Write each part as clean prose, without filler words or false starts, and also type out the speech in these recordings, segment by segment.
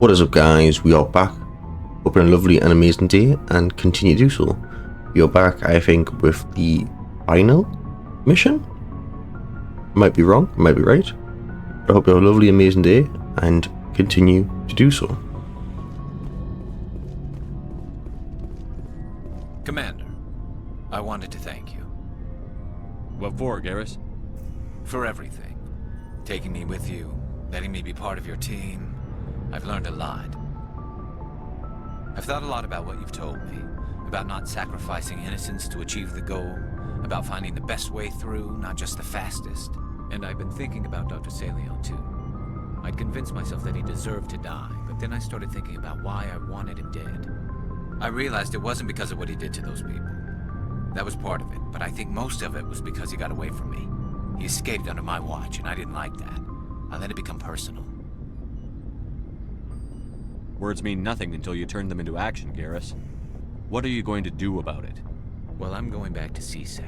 What is up, guys? We are back. Hope a lovely and amazing day and continue to do so. We are back, I think, with the final mission. Might be wrong, might be right. But I hope you have a lovely, amazing day and continue to do so. Commander, I wanted to thank you. What for, Garrus? For everything. Taking me with you, letting me be part of your team. I've learned a lot. I've thought a lot about what you've told me, about not sacrificing innocence to achieve the goal, about finding the best way through, not just the fastest. And I've been thinking about Dr. Saleon too. I'd convinced myself that he deserved to die, but then I started thinking about why I wanted him dead. I realized it wasn't because of what he did to those people. That was part of it, but I think most of it was because he got away from me. He escaped under my watch, and I didn't like that. I let it become personal. Words mean nothing until you turn them into action, Garrus. What are you going to do about it? Well, I'm going back to CSEC.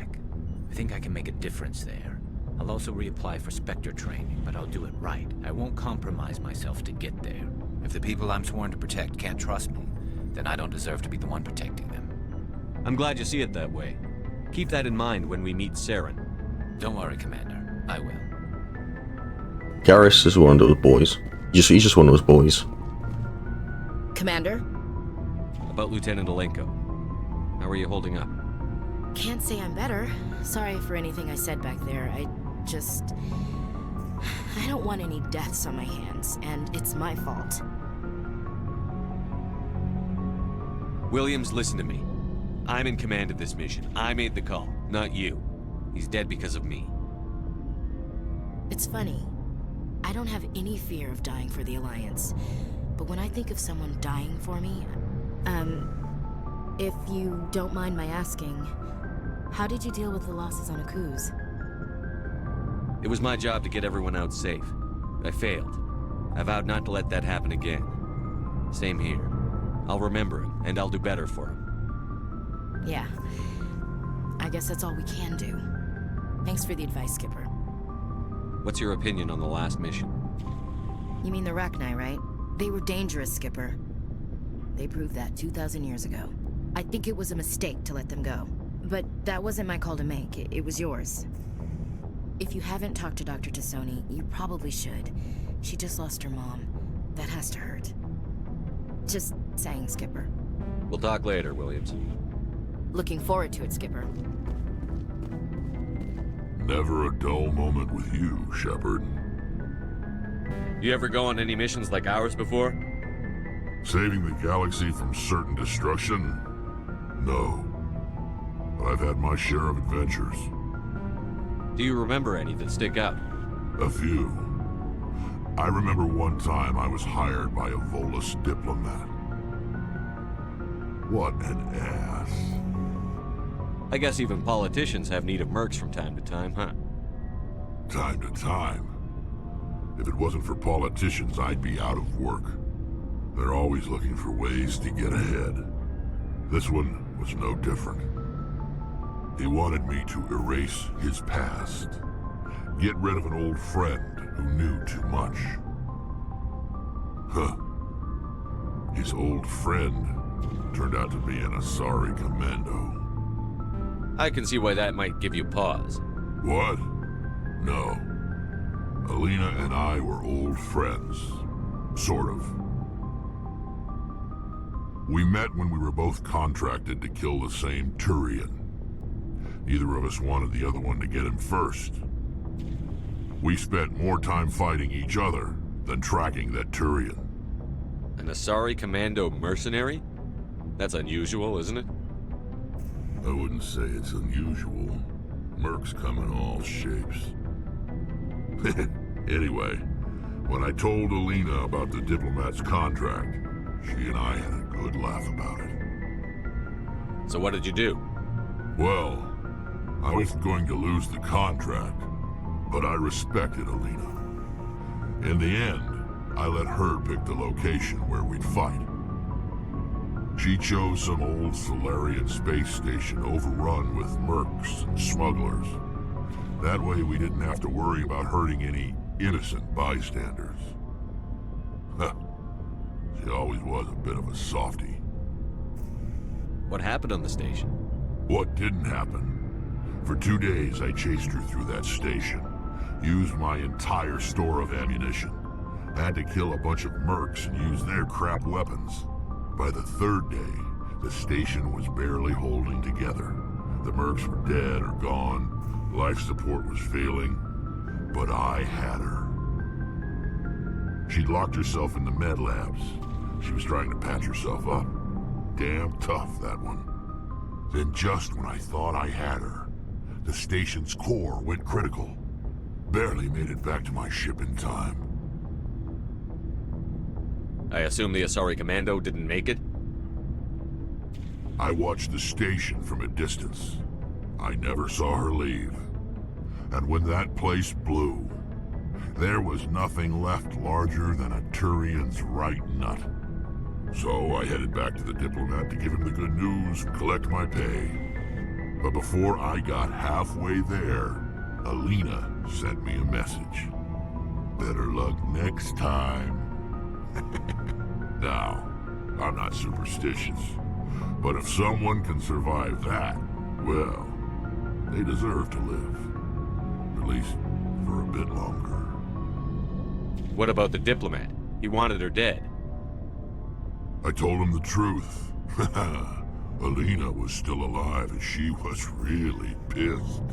I think I can make a difference there. I'll also reapply for Spectre training, but I'll do it right. I won't compromise myself to get there. If the people I'm sworn to protect can't trust me, then I don't deserve to be the one protecting them. I'm glad you see it that way. Keep that in mind when we meet Saren. Don't worry, Commander. I will. Garrus is one of those boys. He's just one of those boys. Commander? About Lieutenant Alenko. How are you holding up? Can't say I'm better. Sorry for anything I said back there. I don't want any deaths on my hands, and it's my fault. Williams, listen to me. I'm in command of this mission. I made the call, not you. He's dead because of me. It's funny. I don't have any fear of dying for the Alliance. But when I think of someone dying for me, if you don't mind my asking, how did you deal with the losses on Akuz? It was my job to get everyone out safe. I failed. I vowed not to let that happen again. Same here. I'll remember him, and I'll do better for him. Yeah. I guess that's all we can do. Thanks for the advice, Skipper. What's your opinion on the last mission? You mean the Rachni, right? They were dangerous, Skipper. They proved that 2,000 years ago. I think it was a mistake to let them go. But that wasn't my call to make. It was yours. If you haven't talked to Dr. Tassoni, you probably should. She just lost her mom. That has to hurt. Just saying, Skipper. We'll talk later, Williams. Looking forward to it, Skipper. Never a dull moment with you, Shepard. You ever go on any missions like ours before? Saving the galaxy from certain destruction? No. But I've had my share of adventures. Do you remember any that stick out? A few. I remember one time I was hired by a Volus diplomat. What an ass. I guess even politicians have need of mercs from time to time, huh? Time to time. If it wasn't for politicians, I'd be out of work. They're always looking for ways to get ahead. This one was no different. He wanted me to erase his past. Get rid of an old friend who knew too much. Huh. His old friend turned out to be an Asari commando. I can see why that might give you pause. What? No. Alina and I were old friends. Sort of. We met when we were both contracted to kill the same Turian. Neither of us wanted the other one to get him first. We spent more time fighting each other than tracking that Turian. An Asari commando mercenary? That's unusual, isn't it? I wouldn't say it's unusual. Mercs come in all shapes. Anyway, when I told Alina about the diplomat's contract, she and I had a good laugh about it. So what did you do? Well, I wasn't going to lose the contract, but I respected Alina. In the end, I let her pick the location where we'd fight. She chose some old Solarian space station overrun with mercs and smugglers. That way we didn't have to worry about hurting any innocent bystanders. She always was a bit of a softie. What happened on the station? What didn't happen? For 2 days, I chased her through that station. Used my entire store of ammunition. Had to kill a bunch of mercs and use their crap weapons. By the 3rd day, the station was barely holding together. The mercs were dead or gone. Life support was failing. But I had her. She'd locked herself in the med labs. She was trying to patch herself up. Damn tough, that one. Then just when I thought I had her, the station's core went critical. Barely made it back to my ship in time. I assume the Asari Commando didn't make it? I watched the station from a distance. I never saw her leave. And when that place blew, there was nothing left larger than a Turian's right nut. So I headed back to the diplomat to give him the good news and collect my pay. But before I got halfway there, Alina sent me a message. Better luck next time. Now, I'm not superstitious, but if someone can survive that, well, they deserve to live. At least for a bit longer. What about the diplomat? He wanted her dead. I told him the truth. Alina was still alive and she was really pissed.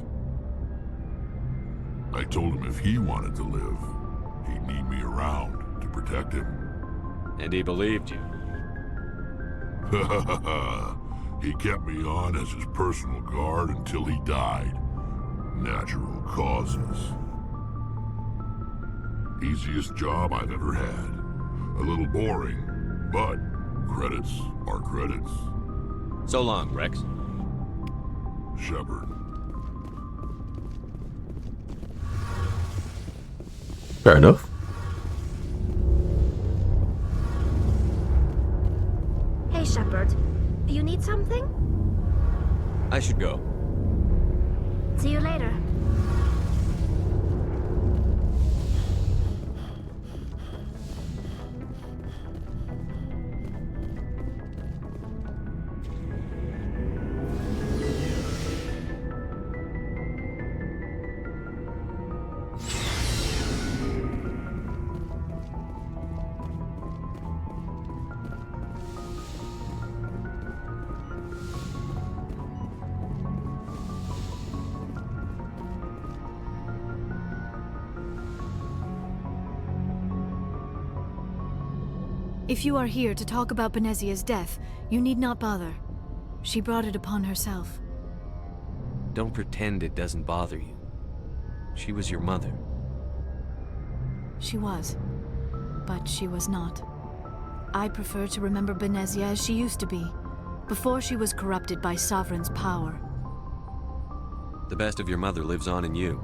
I told him if he wanted to live, he'd need me around to protect him. And he believed you. He kept me on as his personal guard until he died. Natural causes. Easiest job I've ever had. A little boring, but credits are credits. So long, Rex. Shepard. Fair enough. Hey, Shepard. You need something? I should go. See you later. If you are here to talk about Benezia's death, you need not bother. She brought it upon herself. Don't pretend it doesn't bother you. She was your mother. She was. But she was not. I prefer to remember Benezia as she used to be, before she was corrupted by Sovereign's power. The best of your mother lives on in you.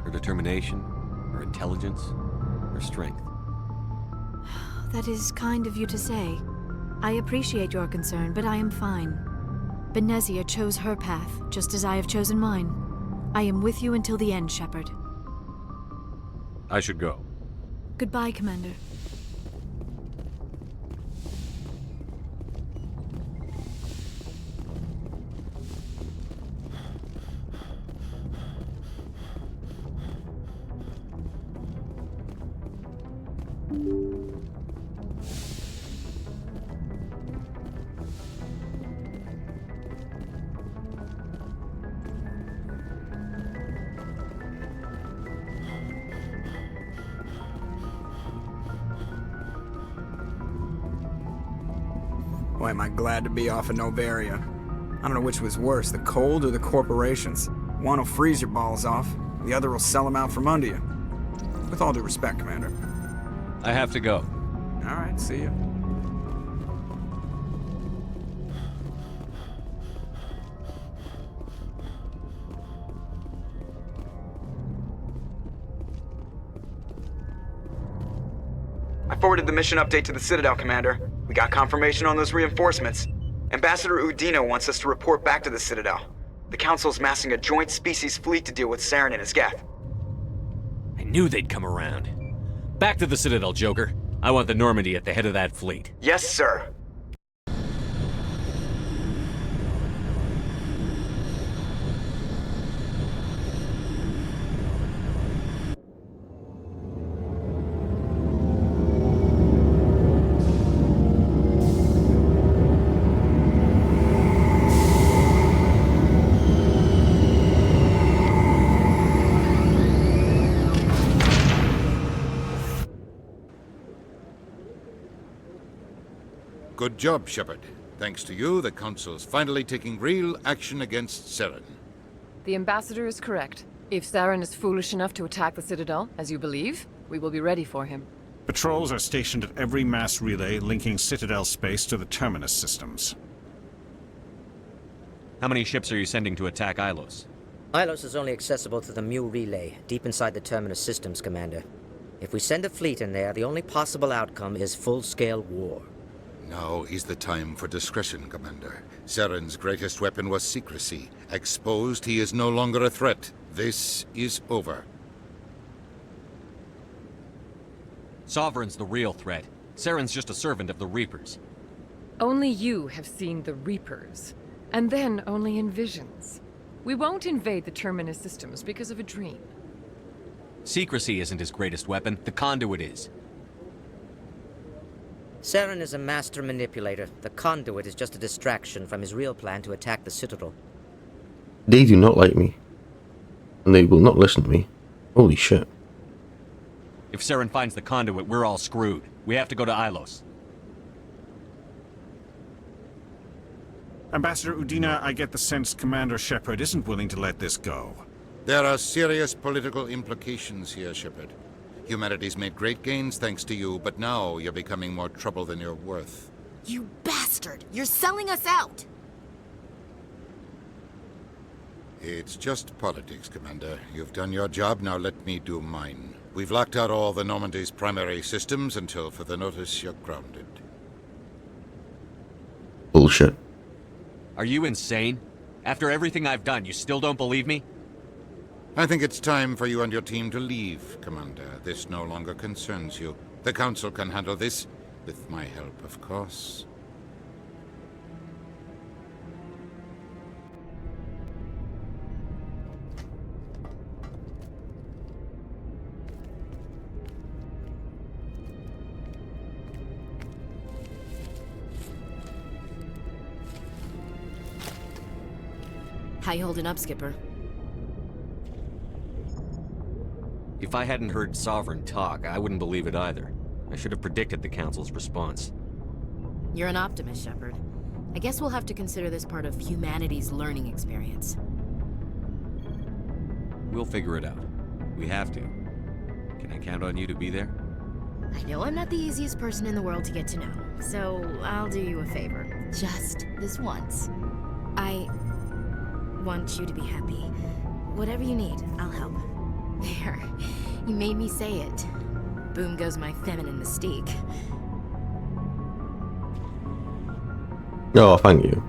Her determination, her intelligence, her strength. That is kind of you to say. I appreciate your concern, but I am fine. Benezia chose her path, just as I have chosen mine. I am with you until the end, Shepard. I should go. Goodbye, Commander. Boy, am I glad to be off of Novaria. I don't know which was worse, the cold or the corporations. One will freeze your balls off, the other will sell them out from under you. With all due respect, Commander. I have to go. All right, see you. I forwarded the mission update to the Citadel, Commander. We got confirmation on those reinforcements. Ambassador Udino wants us to report back to the Citadel. The Council's massing a joint species fleet to deal with Saren and his Geth. I knew they'd come around. Back to the Citadel, Joker. I want the Normandy at the head of that fleet. Yes, sir. Good job, Shepard. Thanks to you, the Council's finally taking real action against Saren. The Ambassador is correct. If Saren is foolish enough to attack the Citadel, as you believe, we will be ready for him. Patrols are stationed at every mass relay linking Citadel space to the Terminus systems. How many ships are you sending to attack Ilos? Ilos is only accessible to the Mu relay, deep inside the Terminus systems, Commander. If we send a fleet in there, the only possible outcome is full-scale war. Now is the time for discretion, Commander. Saren's greatest weapon was secrecy. Exposed, he is no longer a threat. This is over. Sovereign's the real threat. Saren's just a servant of the Reapers. Only you have seen the Reapers, and then only in visions. We won't invade the Terminus systems because of a dream. Secrecy isn't his greatest weapon, the conduit is. Saren is a master manipulator. The conduit is just a distraction from his real plan to attack the Citadel. They do not like me. And they will not listen to me. Holy shit. If Saren finds the conduit, we're all screwed. We have to go to Ilos. Ambassador Udina, I get the sense Commander Shepard isn't willing to let this go. There are serious political implications here, Shepard. Humanity's made great gains thanks to you, but now you're becoming more trouble than you're worth. You bastard! You're selling us out! It's just politics, Commander. You've done your job, now let me do mine. We've locked out all the Normandy's primary systems until further notice you're grounded. Bullshit. Are you insane? After everything I've done, you still don't believe me? I think it's time for you and your team to leave, Commander. This no longer concerns you. The Council can handle this, with my help, of course. How you holding up, Skipper? If I hadn't heard Sovereign talk, I wouldn't believe it either. I should have predicted the Council's response. You're an optimist, Shepard. I guess we'll have to consider this part of humanity's learning experience. We'll figure it out. We have to. Can I count on you to be there? I know I'm not the easiest person in the world to get to know, so I'll do you a favor. Just this once. I want you to be happy. Whatever you need, I'll help. There. You made me say it. Boom goes my feminine mystique. Oh, thank you.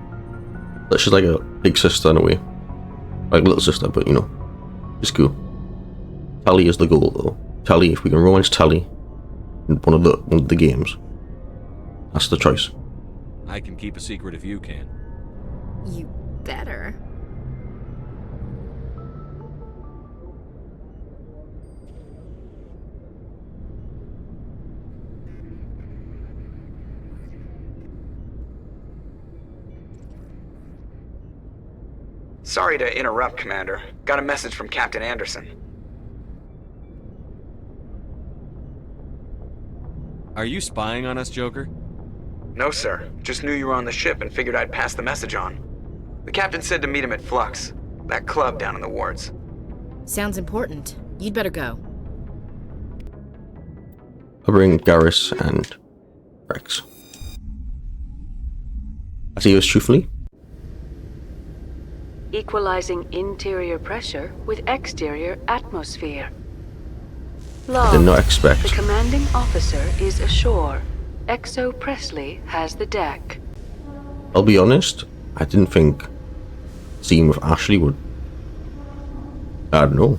That's just like a big sister in a way. Like little sister, but you know. It's cool. Tally is the goal though. Tally, if we can romance Tally in one of the games. That's the choice. I can keep a secret if you can. You better. Sorry to interrupt, Commander. Got a message from Captain Anderson. Are you spying on us, Joker? No, sir. Just knew you were on the ship and figured I'd pass the message on. The captain said to meet him at Flux, that club down in the wards. Sounds important. You'd better go. I'll bring Garrus and Rex. I see yours truthfully. Equalizing interior pressure with exterior atmosphere. Did not expect. The commanding officer is ashore. Exo Presley has the deck. I'll be honest, I didn't think scene with Ashley would. I don't know.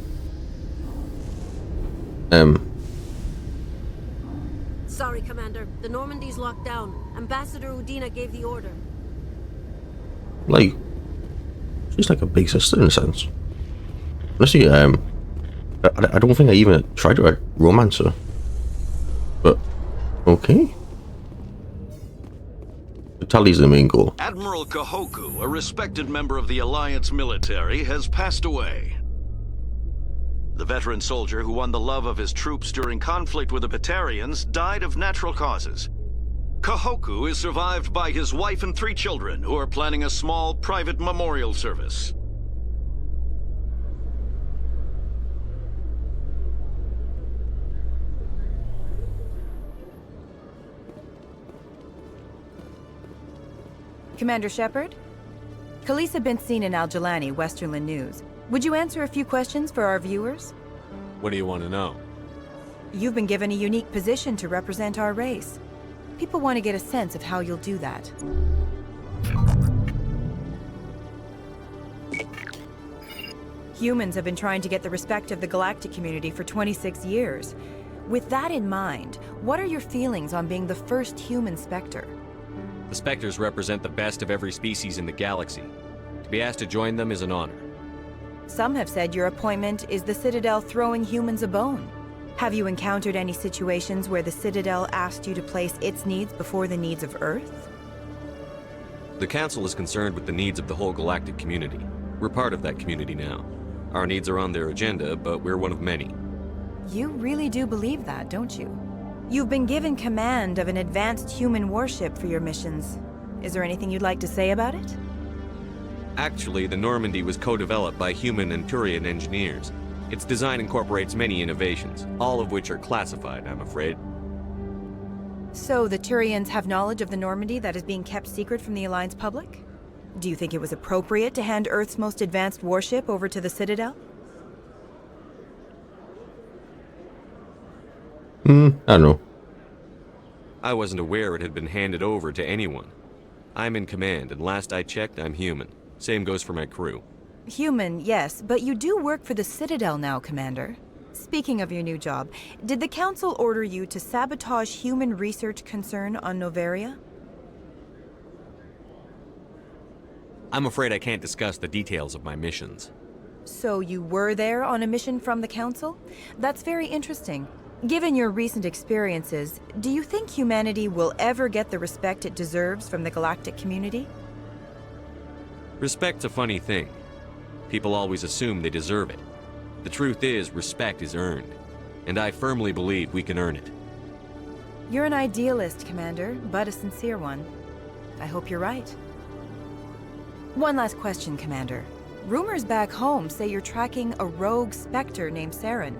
Sorry sorry, Commander. The Normandy's locked down. Ambassador Udina gave the order. Like, she's like a big sister in a sense. Honestly, I don't think I even tried to romance her. But, okay. Fatality's the main goal. Admiral Kahoku, a respected member of the Alliance military, has passed away. The veteran soldier who won the love of his troops during conflict with the Batarians died of natural causes. Kahoku is survived by his wife and 3 children, who are planning a small private memorial service. Commander Shepard? Khaleesa been seen in Al-Jalani, Westerland News. Would you answer a few questions for our viewers? What do you want to know? You've been given a unique position to represent our race. People want to get a sense of how you'll do that. Humans have been trying to get the respect of the galactic community for 26 years. With that in mind, what are your feelings on being the first human Spectre? The Spectres represent the best of every species in the galaxy. To be asked to join them is an honor. Some have said your appointment is the Citadel throwing humans a bone. Have you encountered any situations where the Citadel asked you to place its needs before the needs of Earth? The Council is concerned with the needs of the whole galactic community. We're part of that community now. Our needs are on their agenda, but we're one of many. You really do believe that, don't you? You've been given command of an advanced human warship for your missions. Is there anything you'd like to say about it? Actually, the Normandy was co-developed by human and Turian engineers. Its design incorporates many innovations, all of which are classified, I'm afraid. So the Turians have knowledge of the Normandy that is being kept secret from the Alliance public? Do you think it was appropriate to hand Earth's most advanced warship over to the Citadel? I don't know. I wasn't aware it had been handed over to anyone. I'm in command, and last I checked, I'm human. Same goes for my crew. Human, yes, but you do work for the Citadel now, Commander. Speaking of your new job, did the Council order you to sabotage human research concern on Noveria? I'm afraid I can't discuss the details of my missions. So you were there on a mission from the Council? That's very interesting. Given your recent experiences, do you think humanity will ever get the respect it deserves from the galactic community? Respect's a funny thing. People always assume they deserve it. The truth is, respect is earned, and I firmly believe we can earn it. You're an idealist, Commander, but a sincere one. I hope you're right. One last question, Commander. Rumors back home say you're tracking a rogue Spectre named Saren.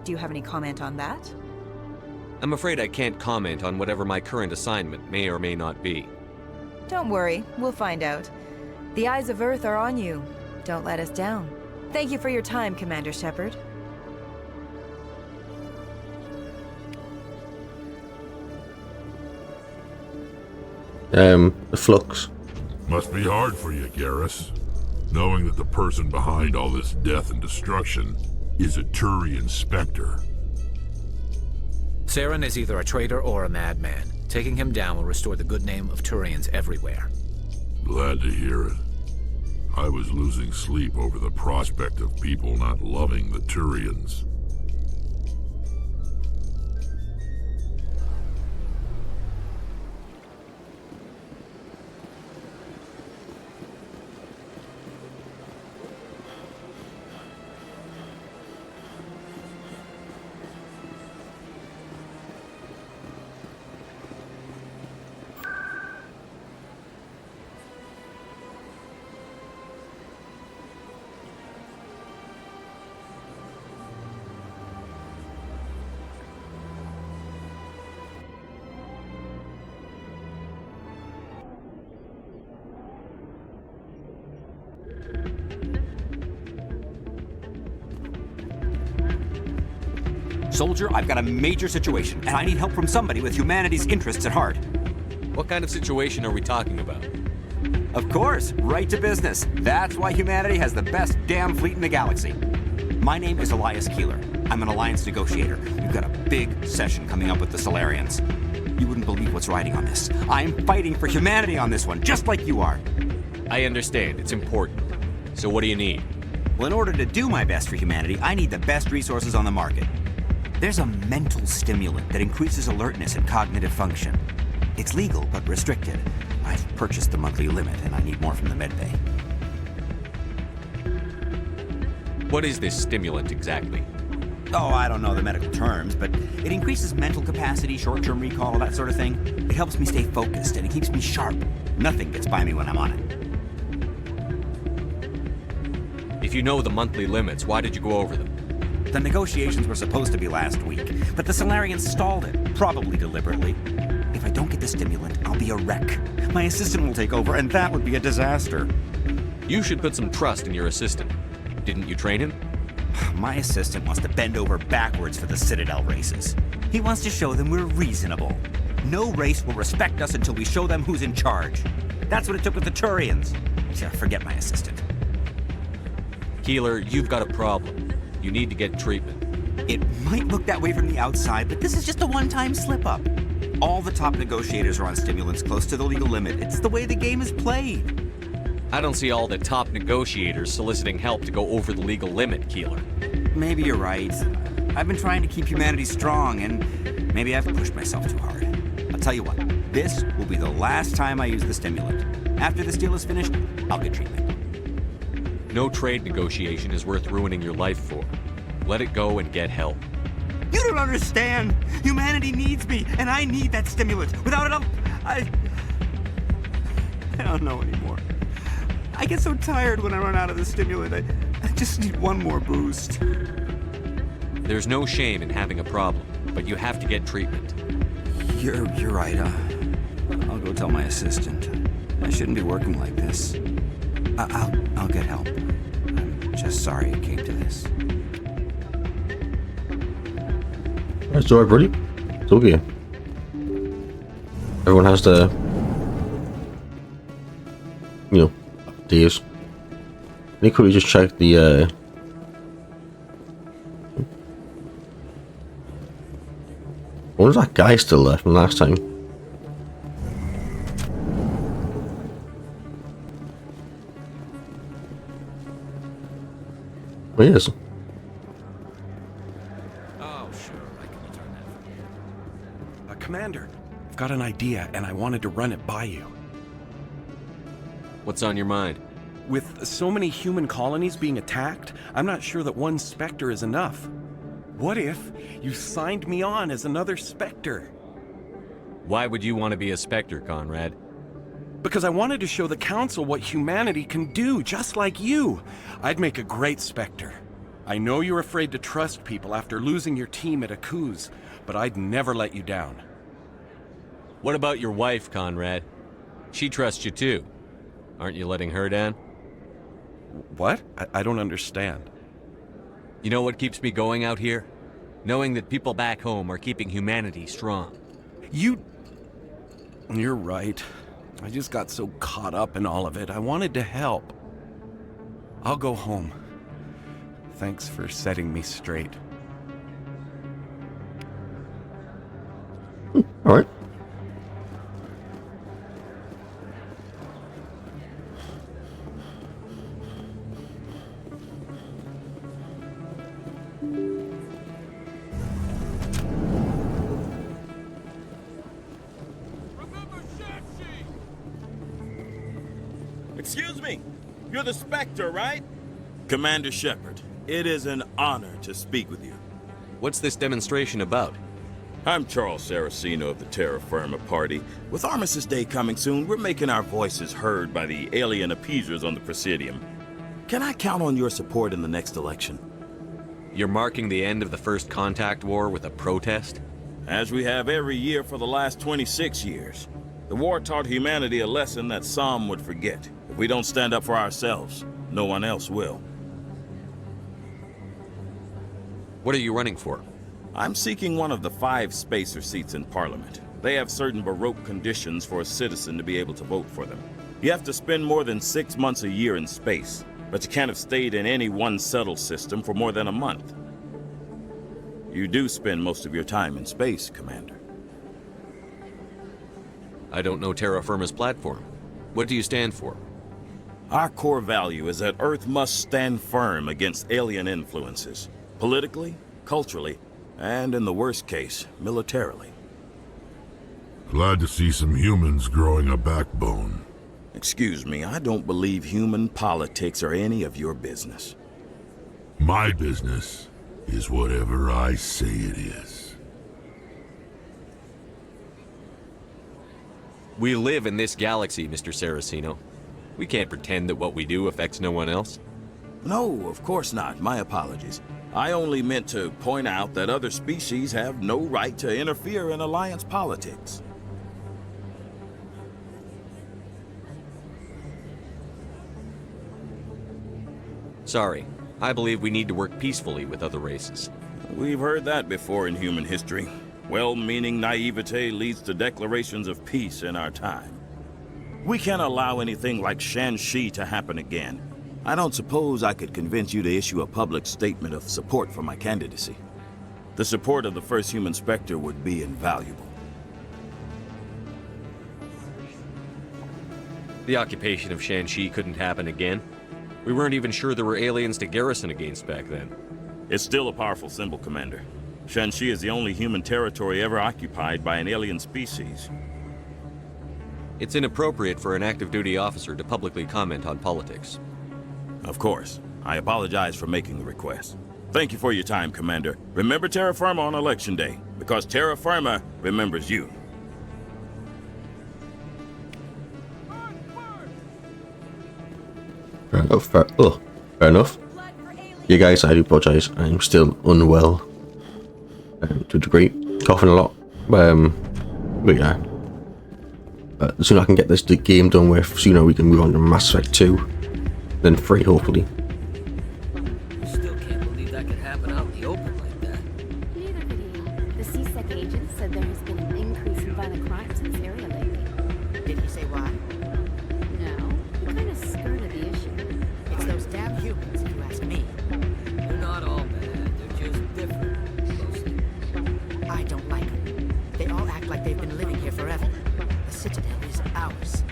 Do you have any comment on that? I'm afraid I can't comment on whatever my current assignment may or may not be. Don't worry, we'll find out. The eyes of Earth are on you. Don't let us down. Thank you for your time, Commander Shepard. The flux. Must be hard for you, Garrus, knowing that the person behind all this death and destruction is a Turian Spectre. Saren is either a traitor or a madman. Taking him down will restore the good name of Turians everywhere. Glad to hear it. I was losing sleep over the prospect of people not loving the Turians. Soldier, I've got a major situation, and I need help from somebody with humanity's interests at heart. What kind of situation are we talking about? Of course, right to business. That's why humanity has the best damn fleet in the galaxy. My name is Elias Keeler. I'm an Alliance negotiator. We've got a big session coming up with the Solarians. You wouldn't believe what's riding on this. I'm fighting for humanity on this one, just like you are. I understand. It's important. So what do you need? Well, in order to do my best for humanity, I need the best resources on the market. There's a mental stimulant that increases alertness and cognitive function. It's legal, but restricted. I've purchased the monthly limit, and I need more from the medbay. What is this stimulant exactly? Oh, I don't know the medical terms, but it increases mental capacity, short-term recall, that sort of thing. It helps me stay focused, and it keeps me sharp. Nothing gets by me when I'm on it. If you know the monthly limits, why did you go over them? The negotiations were supposed to be last week, but the Salarians stalled it, probably deliberately. If I don't get the stimulant, I'll be a wreck. My assistant will take over, and that would be a disaster. You should put some trust in your assistant. Didn't you train him? My assistant wants to bend over backwards for the Citadel races. He wants to show them we're reasonable. No race will respect us until we show them who's in charge. That's what it took with the Turians. Yeah, forget my assistant. Keeler, you've got a problem. You need to get treatment. It might look that way from the outside, but this is just a one-time slip-up. All the top negotiators are on stimulants close to the legal limit. It's the way the game is played. I don't see all the top negotiators soliciting help to go over the legal limit, Keeler. Maybe you're right. I've been trying to keep humanity strong, and maybe I've pushed myself too hard. I'll tell you what, this will be the last time I use the stimulant. After this deal is finished, I'll get treatment. No trade negotiation is worth ruining your life for. Let it go and get help. You don't understand! Humanity needs me, and I need that stimulant. Without it, I don't know anymore. I get so tired when I run out of the stimulant. I just need one more boost. There's no shame in having a problem, but you have to get treatment. You're right. I'll go tell my assistant. I shouldn't be working like this. I'll get help. I'm just sorry it came to this. It's alright, buddy. It's okay. Everyone has to, days. Let me quickly just check the when was that guy still there from last time? Oh, he is. Oh, sure. I can return that. Commander, I've got an idea, and I wanted to run it by you. What's on your mind? With so many human colonies being attacked, I'm not sure that one Spectre is enough. What if you signed me on as another Spectre? Why would you want to be a Spectre, Conrad? Because I wanted to show the Council what humanity can do, just like you. I'd make a great Spectre. I know you're afraid to trust people after losing your team at Akuz, but I'd never let you down. What about your wife, Conrad? She trusts you too. Aren't you letting her down? What? I don't understand. You know what keeps me going out here? Knowing that people back home are keeping humanity strong. You're right. I just got so caught up in all of it. I wanted to help. I'll go home. Thanks for setting me straight. All right. Excuse me, you're the Spectre, right? Commander Shepard, it is an honor to speak with you. What's this demonstration about? I'm Charles Saraceno of the Terra Firma Party. With Armistice Day coming soon, we're making our voices heard by the alien appeasers on the Presidium. Can I count on your support in the next election? You're marking the end of the First Contact War with a protest? As we have every year for the last 26 years. The war taught humanity a lesson that some would forget. If we don't stand up for ourselves, no one else will. What are you running for? I'm seeking one of the 5 spacer seats in Parliament. They have certain Baroque conditions for a citizen to be able to vote for them. You have to spend more than 6 months a year in space, but you can't have stayed in any one settled system for more than a month. You do spend most of your time in space, Commander. I don't know Terra Firma's platform. What do you stand for? Our core value is that Earth must stand firm against alien influences. Politically, culturally, and in the worst case, militarily. Glad to see some humans growing a backbone. Excuse me, I don't believe human politics are any of your business. My business is whatever I say it is. We live in this galaxy, Mr. Saraceno. We can't pretend that what we do affects no one else. No, of course not. My apologies. I only meant to point out that other species have no right to interfere in Alliance politics. Sorry. I believe we need to work peacefully with other races. We've heard that before in human history. Well-meaning naivete leads to declarations of peace in our time. We can't allow anything like Shan-Shi to happen again. I don't suppose I could convince you to issue a public statement of support for my candidacy. The support of the first human Spectre would be invaluable. The occupation of Shan-Shi couldn't happen again. We weren't even sure there were aliens to garrison against back then. It's still a powerful symbol, Commander. Shan-Shi is the only human territory ever occupied by an alien species. It's inappropriate for an active duty officer to publicly comment on politics. Of course. I apologize for making the request. Thank you for your time, Commander. Remember Terra Firma on Election Day, because Terra Firma remembers you. Fair enough. Yeah, guys, I do apologize. I'm still unwell to a degree, coughing a lot. But yeah, the sooner I can get this game done with, sooner we can move on to Mass Effect 2, then 3 hopefully. Still can't believe that could happen out in the open like that. Neither could he. The CSEC agent said there has been an increase in violent crimes in this area lately. Did he say why? No, he kind of skirted the issue. It's those damn humans, if you ask me. They're not all bad. They're just different. Mostly. I don't like them. They all act like they've been living here forever. The Citadel is ours.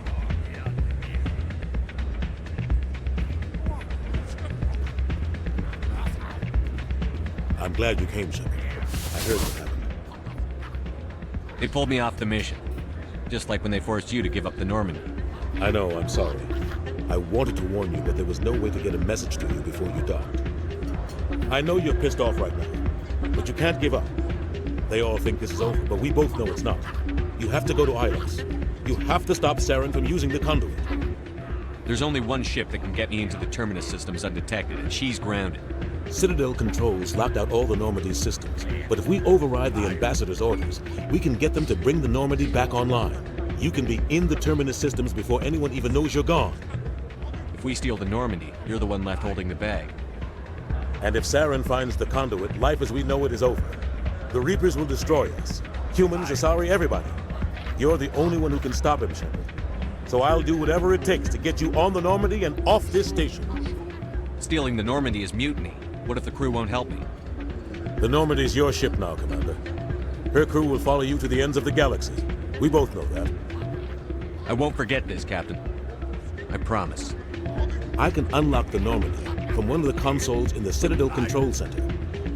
I'm glad you came, Shepard. I heard what happened. They pulled me off the mission. Just like when they forced you to give up the Normandy. I know, I'm sorry. I wanted to warn you, but there was no way to get a message to you before you docked. I know you're pissed off right now, but you can't give up. They all think this is over, but we both know it's not. You have to go to Ilos. You have to stop Saren from using the conduit. There's only one ship that can get me into the Terminus systems undetected, and she's grounded. Citadel controls locked out all the Normandy's systems, but if we override the Ambassador's orders, we can get them to bring the Normandy back online. You can be in the Terminus systems before anyone even knows you're gone. If we steal the Normandy, you're the one left holding the bag. And if Saren finds the conduit, life as we know it is over. The Reapers will destroy us. Humans, Asari, everybody. You're the only one who can stop him, Shepard. So I'll do whatever it takes to get you on the Normandy and off this station. Stealing the Normandy is mutiny. What if the crew won't help me? The Normandy's your ship now, Commander. Her crew will follow you to the ends of the galaxy. We both know that. I won't forget this, Captain. I promise. I can unlock the Normandy from one of the consoles in the Citadel Control Center.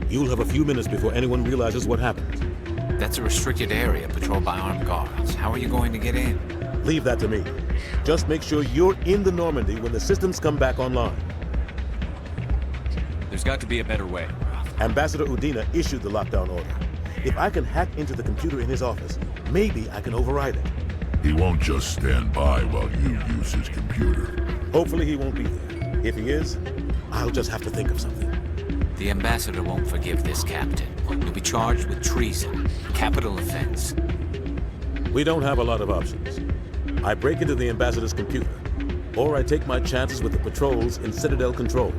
You'll have a few minutes before anyone realizes what happened. That's a restricted area patrolled by armed guards. How are you going to get in? Leave that to me. Just make sure you're in the Normandy when the systems come back online. There's got to be a better way. Ambassador Udina issued the lockdown order. If I can hack into the computer in his office, maybe I can override it. He won't just stand by while you use his computer. Hopefully he won't be there. If he is, I'll just have to think of something. The Ambassador won't forgive this, Captain. You'll be charged with treason, capital offense. We don't have a lot of options. I break into the Ambassador's computer, or I take my chances with the patrols in Citadel Control.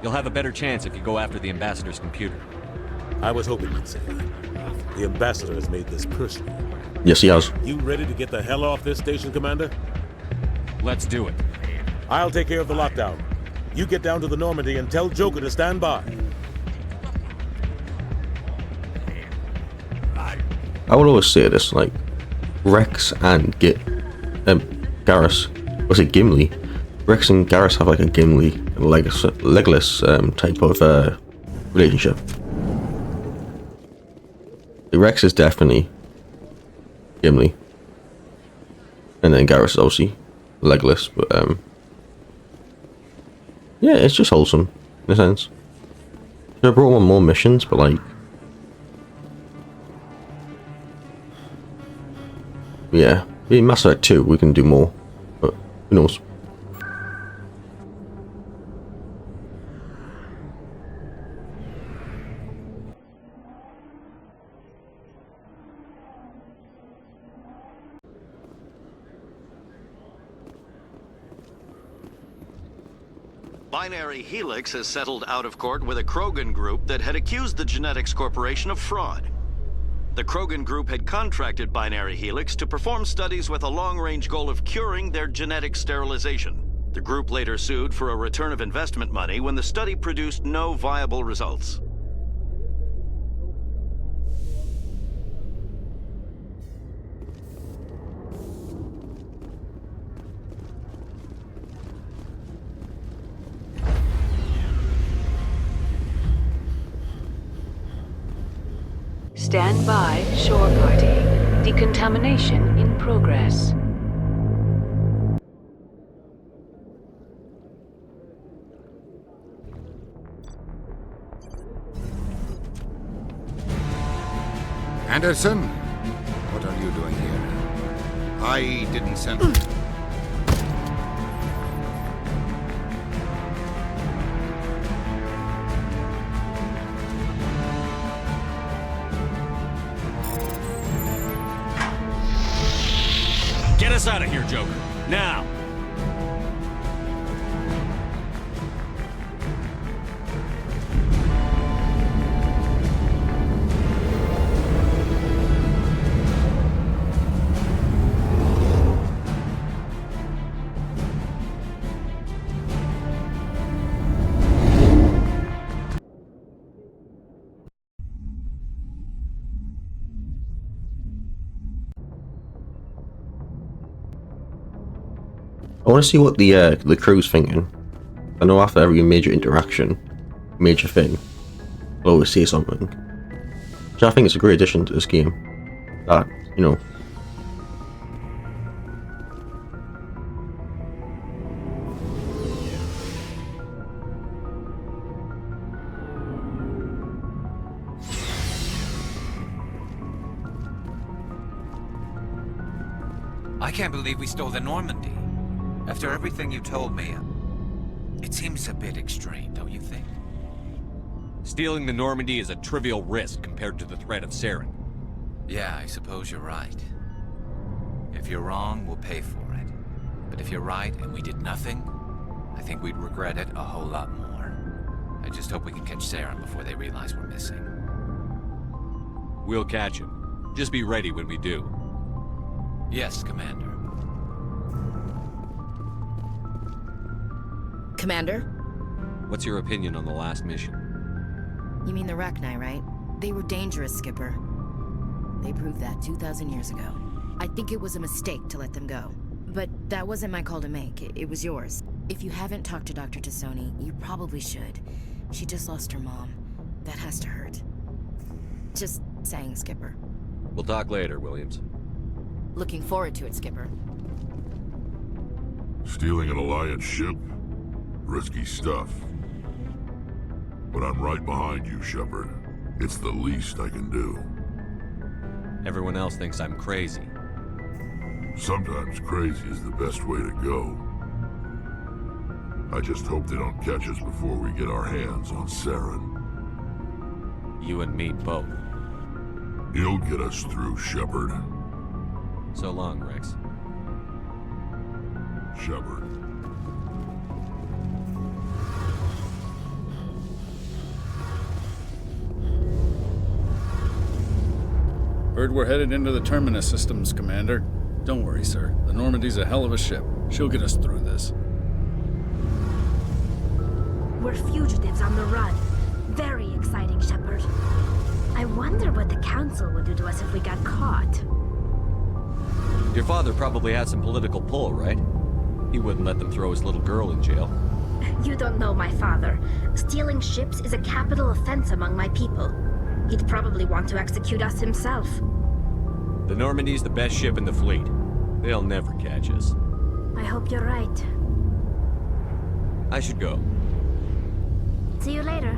You'll have a better chance if you go after the Ambassador's computer. I was hoping you'd say that. The Ambassador has made this personal. Yes, he has. You ready to get the hell off this station, Commander? Let's do it. I'll take care of the lockdown. You get down to the Normandy and tell Joker to stand by. I would always say this, like, Rex and Garrus, was it Gimli? Rex and Garrus have like a Gimli, Legolas type of relationship. Rex is definitely Gimli, and then Garrus is obviously Legolas, but yeah, it's just wholesome in a sense. So I brought on more missions, but like, yeah, in Mass Effect 2 we can do more, but who knows. Binary Helix has settled out of court with a Krogan group that had accused the Genetics Corporation of fraud. The Krogan group had contracted Binary Helix to perform studies with a long-range goal of curing their genetic sterilization. The group later sued for a return of investment money when the study produced no viable results. Stand by, shore party. Decontamination in progress. Anderson, what are you doing here? I didn't send... Get us out of here, Joker. Now! I want to see what the crew's thinking. I know after every major interaction, major thing, I'll always say something. Which I think it's a great addition to this game. That, you know. I can't believe we stole the Normandy. After everything you told me, it seems a bit extreme, don't you think? Stealing the Normandy is a trivial risk compared to the threat of Saren. Yeah, I suppose you're right. If you're wrong, we'll pay for it. But if you're right and we did nothing, I think we'd regret it a whole lot more. I just hope we can catch Saren before they realize we're missing. We'll catch him. Just be ready when we do. Yes, Commander. Commander? What's your opinion on the last mission? You mean the Rachni, right? They were dangerous, Skipper. They proved that 2,000 years ago. I think it was a mistake to let them go. But that wasn't my call to make. It was yours. If you haven't talked to Dr. Tassoni, you probably should. She just lost her mom. That has to hurt. Just saying, Skipper. We'll talk later, Williams. Looking forward to it, Skipper. Stealing an Alliance ship? Risky stuff. But I'm right behind you, Shepard. It's the least I can do. Everyone else thinks I'm crazy. Sometimes crazy is the best way to go. I just hope they don't catch us before we get our hands on Saren. You and me both. You'll get us through, Shepard. So long, Rex. Shepard. Heard we're headed into the Terminus systems, Commander. Don't worry, sir. The Normandy's a hell of a ship. She'll get us through this. We're fugitives on the run. Very exciting, Shepard. I wonder what the council would do to us if we got caught. Your father probably had some political pull, right? He wouldn't let them throw his little girl in jail. You don't know my father. Stealing ships is a capital offense among my people. He'd probably want to execute us himself. The Normandy's the best ship in the fleet. They'll never catch us. I hope you're right. I should go. See you later.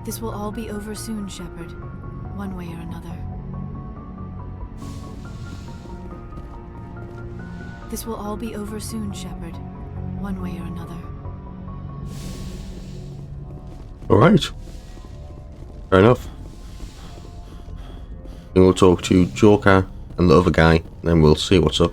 This will all be over soon, Shepard. One way or another. This will all be over soon, Shepard. One way or another. Alright. Fair enough. And we'll talk to Joker and the other guy, then we'll see what's up.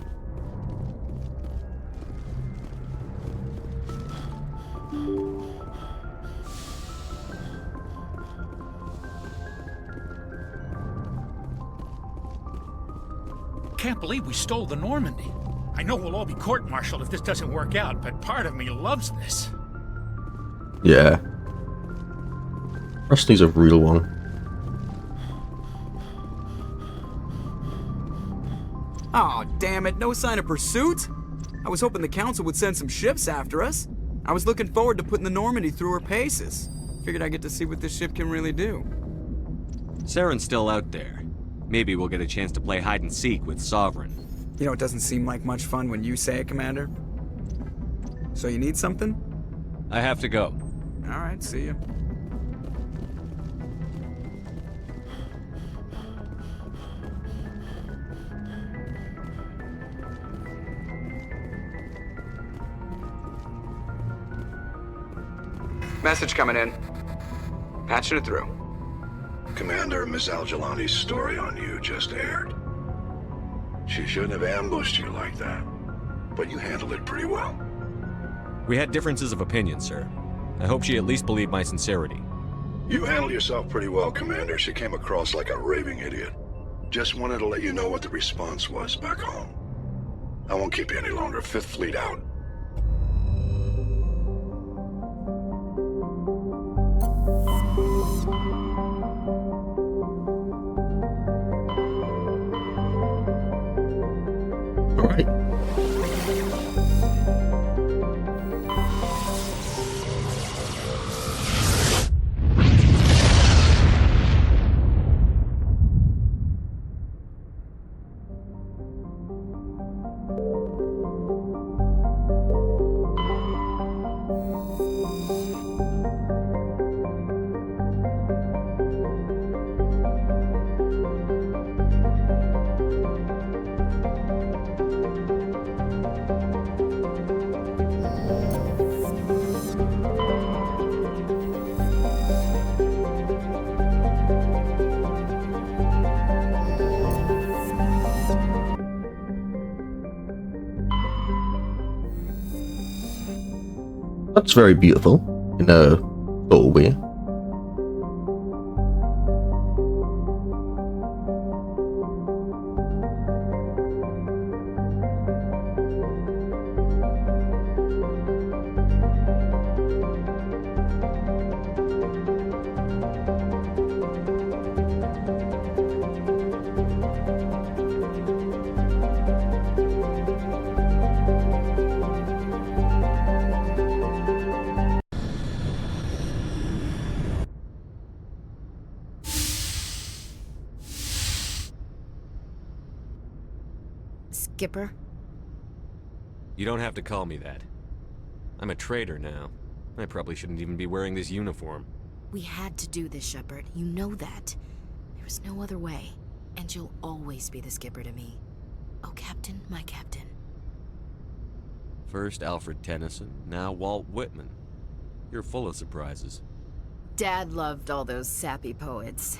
Can't believe we stole the Normandy. I know we'll all be court-martialed if this doesn't work out, but part of me loves this. Yeah. Presley's a real one. Oh, damn it, no sign of pursuit? I was hoping the council would send some ships after us. I was looking forward to putting the Normandy through her paces. Figured I'd get to see what this ship can really do. Saren's still out there. Maybe we'll get a chance to play hide-and-seek with Sovereign. You know, it doesn't seem like much fun when you say it, Commander. So you need something? I have to go. Alright, see ya. Message coming in. Patching it through. Commander, Miss Al-Jalani's story on you just aired. She shouldn't have ambushed you like that, but you handled it pretty well. We had differences of opinion, sir. I hope she at least believed my sincerity. You handled yourself pretty well, Commander. She came across like a raving idiot. Just wanted to let you know what the response was back home. I won't keep you any longer. Fifth Fleet out. Alright. That's very beautiful in a subtle way. Skipper? You don't have to call me that. I'm a traitor now. I probably shouldn't even be wearing this uniform. We had to do this, Shepard. You know that. There was no other way. And you'll always be the skipper to me. Oh, Captain, my Captain. First Alfred Tennyson, now Walt Whitman. You're full of surprises. Dad loved all those sappy poets.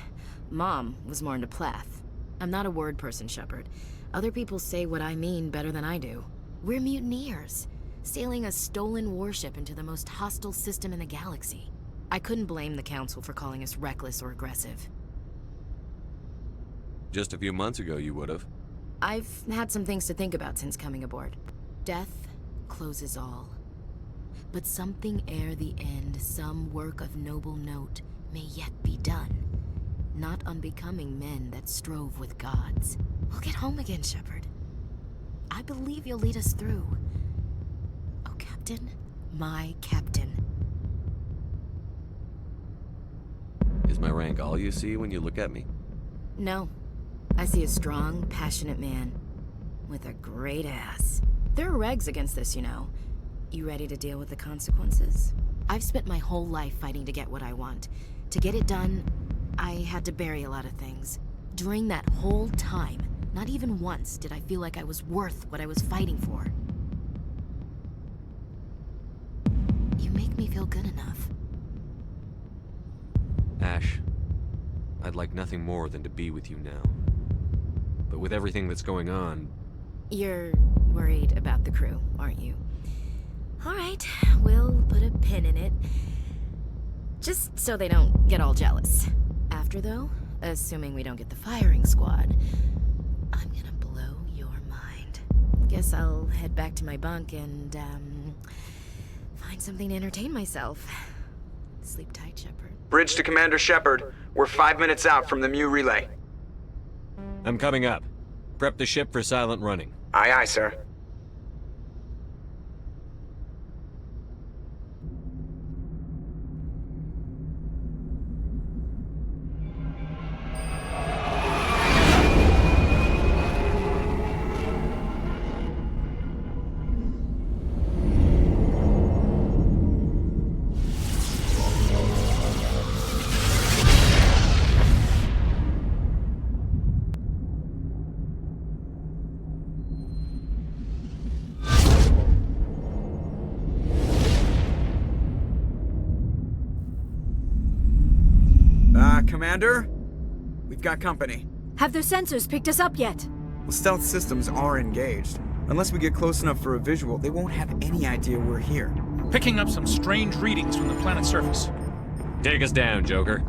Mom was more into Plath. I'm not a word person, Shepard. Other people say what I mean better than I do. We're mutineers, sailing a stolen warship into the most hostile system in the galaxy. I couldn't blame the Council for calling us reckless or aggressive. Just a few months ago, you would've. I've had some things to think about since coming aboard. Death closes all. But something ere the end, some work of noble note, may yet be done. Not unbecoming men that strove with gods. We'll get home again, Shepard. I believe you'll lead us through. Oh, Captain, my Captain. Is my rank all you see when you look at me? No. I see a strong, passionate man. With a great ass. There are regs against this, you know. You ready to deal with the consequences? I've spent my whole life fighting to get what I want. To get it done, I had to bury a lot of things. During that whole time, not even once did I feel like I was worth what I was fighting for. You make me feel good enough. Ash, I'd like nothing more than to be with you now. But with everything that's going on... You're worried about the crew, aren't you? All right, we'll put a pin in it. Just so they don't get all jealous. After, though, assuming we don't get the firing squad, I'm gonna blow your mind. Guess I'll head back to my bunk and, find something to entertain myself. Sleep tight, Shepard. Bridge to Commander Shepard. We're 5 minutes out from the Mu relay. I'm coming up. Prep the ship for silent running. Aye, aye, sir. Commander? We've got company. Have their sensors picked us up yet? Well, stealth systems are engaged. Unless we get close enough for a visual, they won't have any idea we're here. Picking up some strange readings from the planet's surface. Take us down, Joker.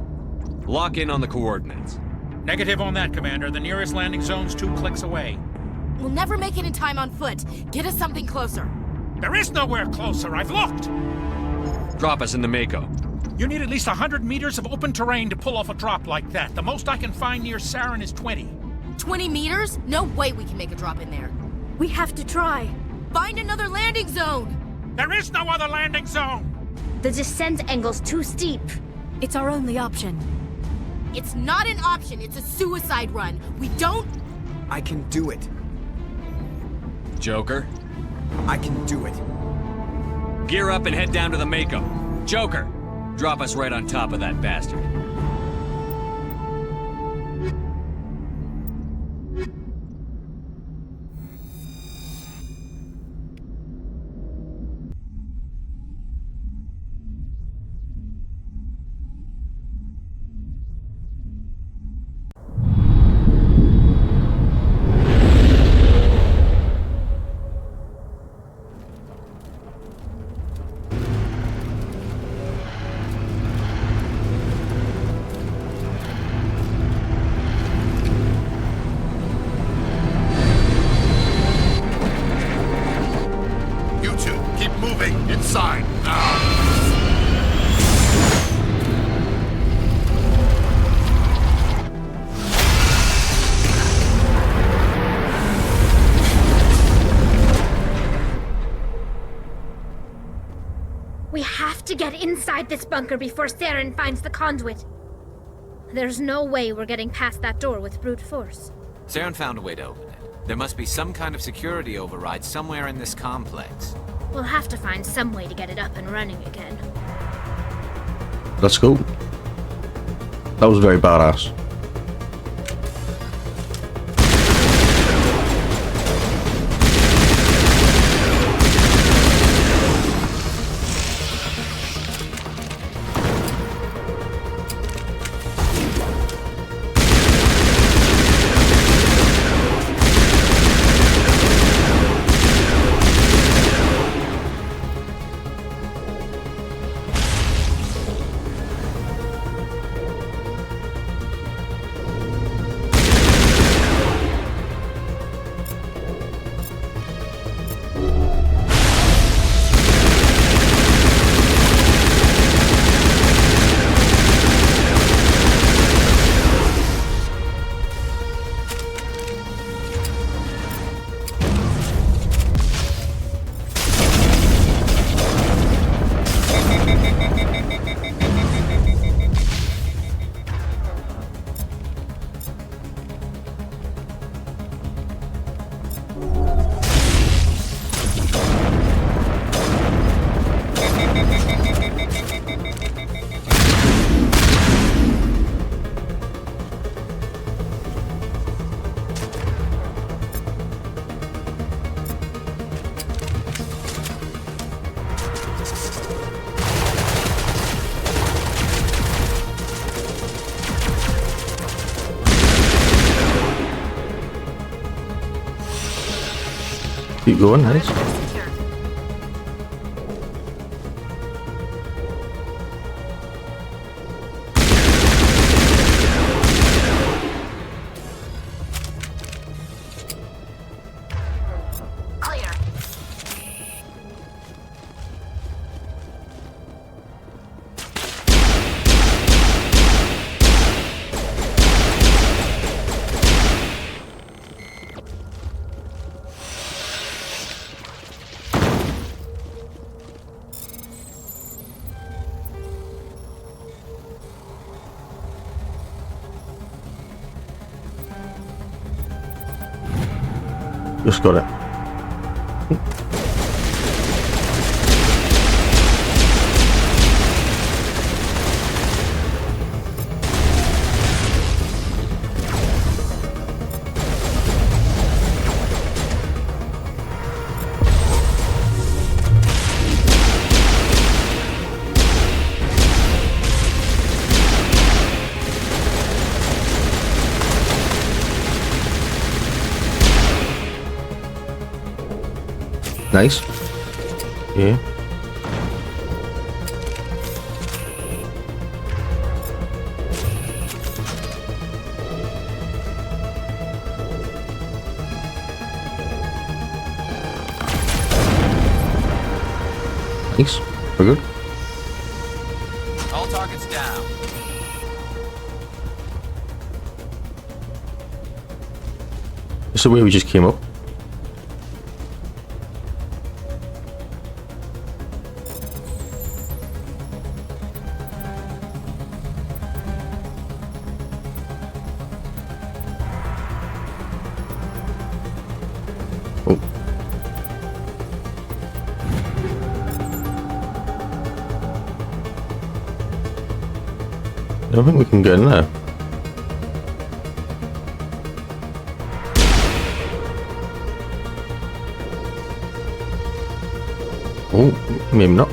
Lock in on the coordinates. Negative on that, Commander. The nearest landing zone's 2 clicks away. We'll never make it in time on foot. Get us something closer. There is nowhere closer. I've looked. Drop us in the Mako. You need at least 100 meters of open terrain to pull off a drop like that. The most I can find near Saren is 20. 20 meters? No way we can make a drop in there. We have to try. Find another landing zone! There is no other landing zone! The descent angle's too steep. It's our only option. It's not an option, it's a suicide run. We don't... I can do it. Joker? I can do it. Gear up and head down to the Mako. Joker, drop us right on top of that bastard. Inside, now! We have to get inside this bunker before Saren finds the conduit. There's no way we're getting past that door with brute force. Saren found a way to open it. There must be some kind of security override somewhere in this complex. We'll have to find some way to get it up and running again. Let's go. That was very badass. Keep going, nice. Just got it. Nice. Yeah. Nice. We're good. All targets down. It's the way we just came up. I don't think we can get in there. Oh, maybe not.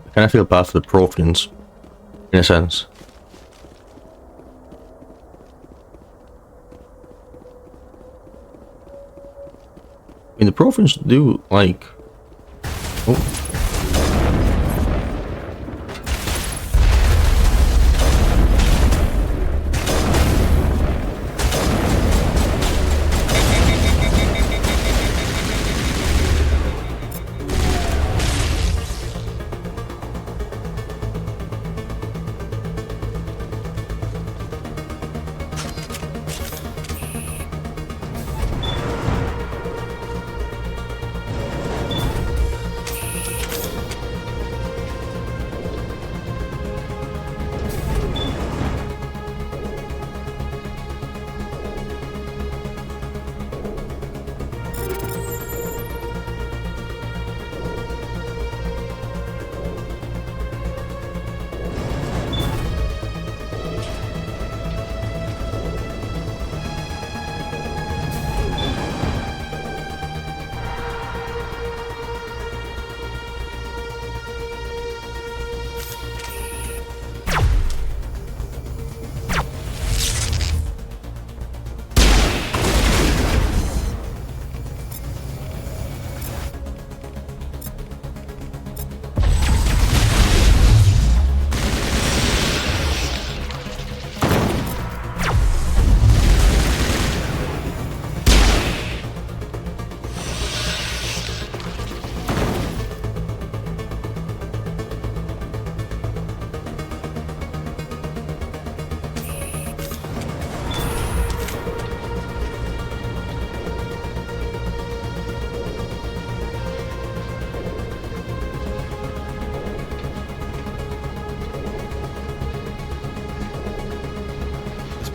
I kind of feel bad for the Protheans, in a sense. I mean, the Protheans do, like... Oh.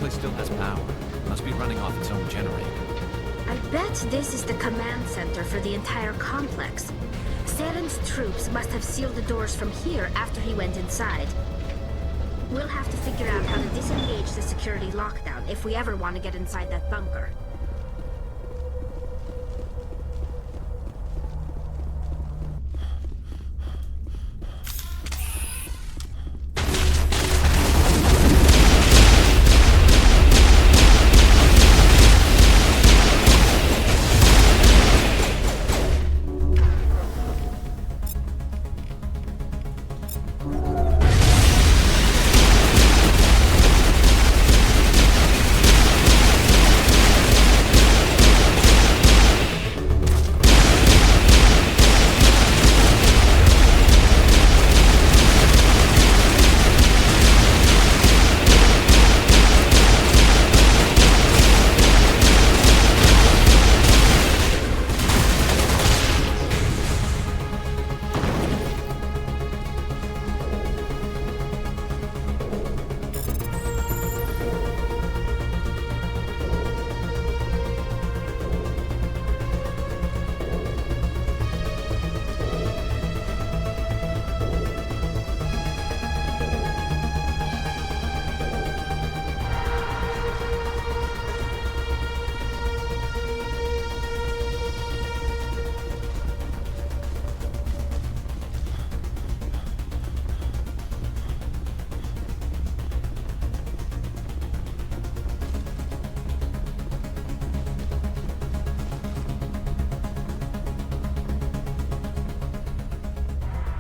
Still has power. Must be running off its own generator. I bet this is the command center for the entire complex. Saren's troops must have sealed the doors from here after he went inside. We'll have to figure out how to disengage the security lockdown if we ever want to get inside that bunker.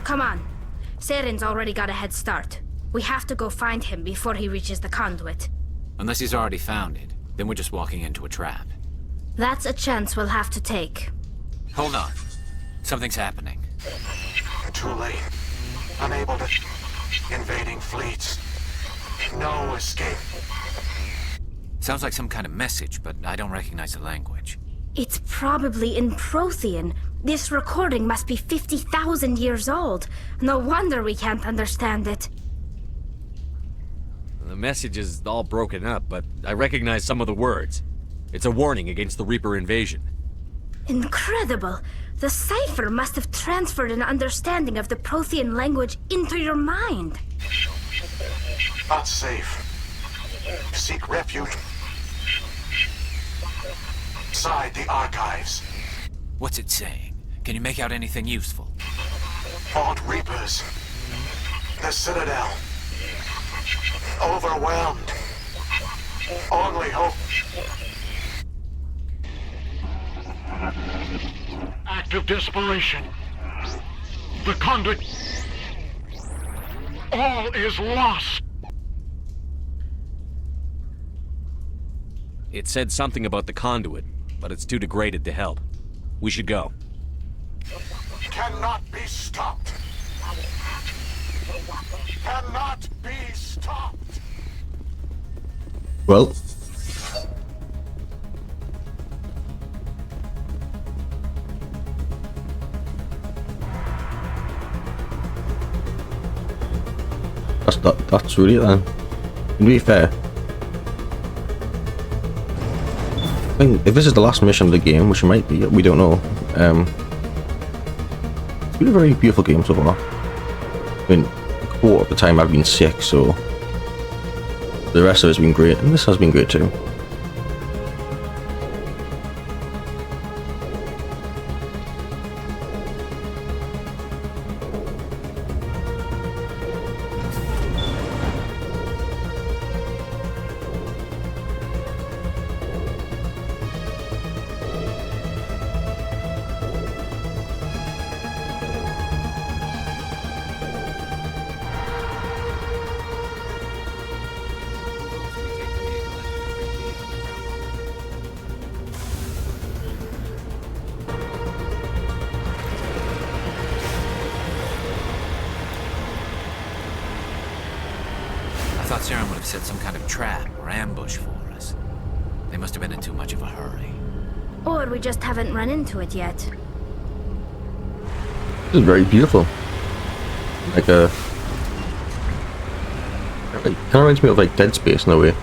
Come on. Saren's already got a head start. We have to go find him before he reaches the conduit. Unless he's already found it, then we're just walking into a trap. That's a chance we'll have to take. Hold on. Something's happening. Too late. Unable to... Invading fleets. No escape. Sounds like some kind of message, but I don't recognize the language. It's probably in Prothean. This recording must be 50,000 years old. No wonder we can't understand it. The message is all broken up, but I recognize some of the words. It's a warning against the Reaper invasion. Incredible! The cipher must have transferred an understanding of the Prothean language into your mind. Not safe. Seek refuge inside the archives. What's it saying? Can you make out anything useful? Fought Reapers. The Citadel. Overwhelmed. Only hope. Act of desperation. The conduit. All is lost. It said something about the conduit, but it's too degraded to help. We should go. Cannot be stopped. Cannot be stopped. Well, that's really it then. To be fair, I mean, if this is the last mission of the game, which it might be, we don't know. It's been a very beautiful game so far. I mean, a quarter of the time I've been sick, so the rest of it's been great, and this has been great too. I thought Saren would have set some kind of trap or ambush for us. They must have been in too much of a hurry. Or we just haven't run into it yet. This is very beautiful. Like a... It kind of reminds me of like Dead Space in a way.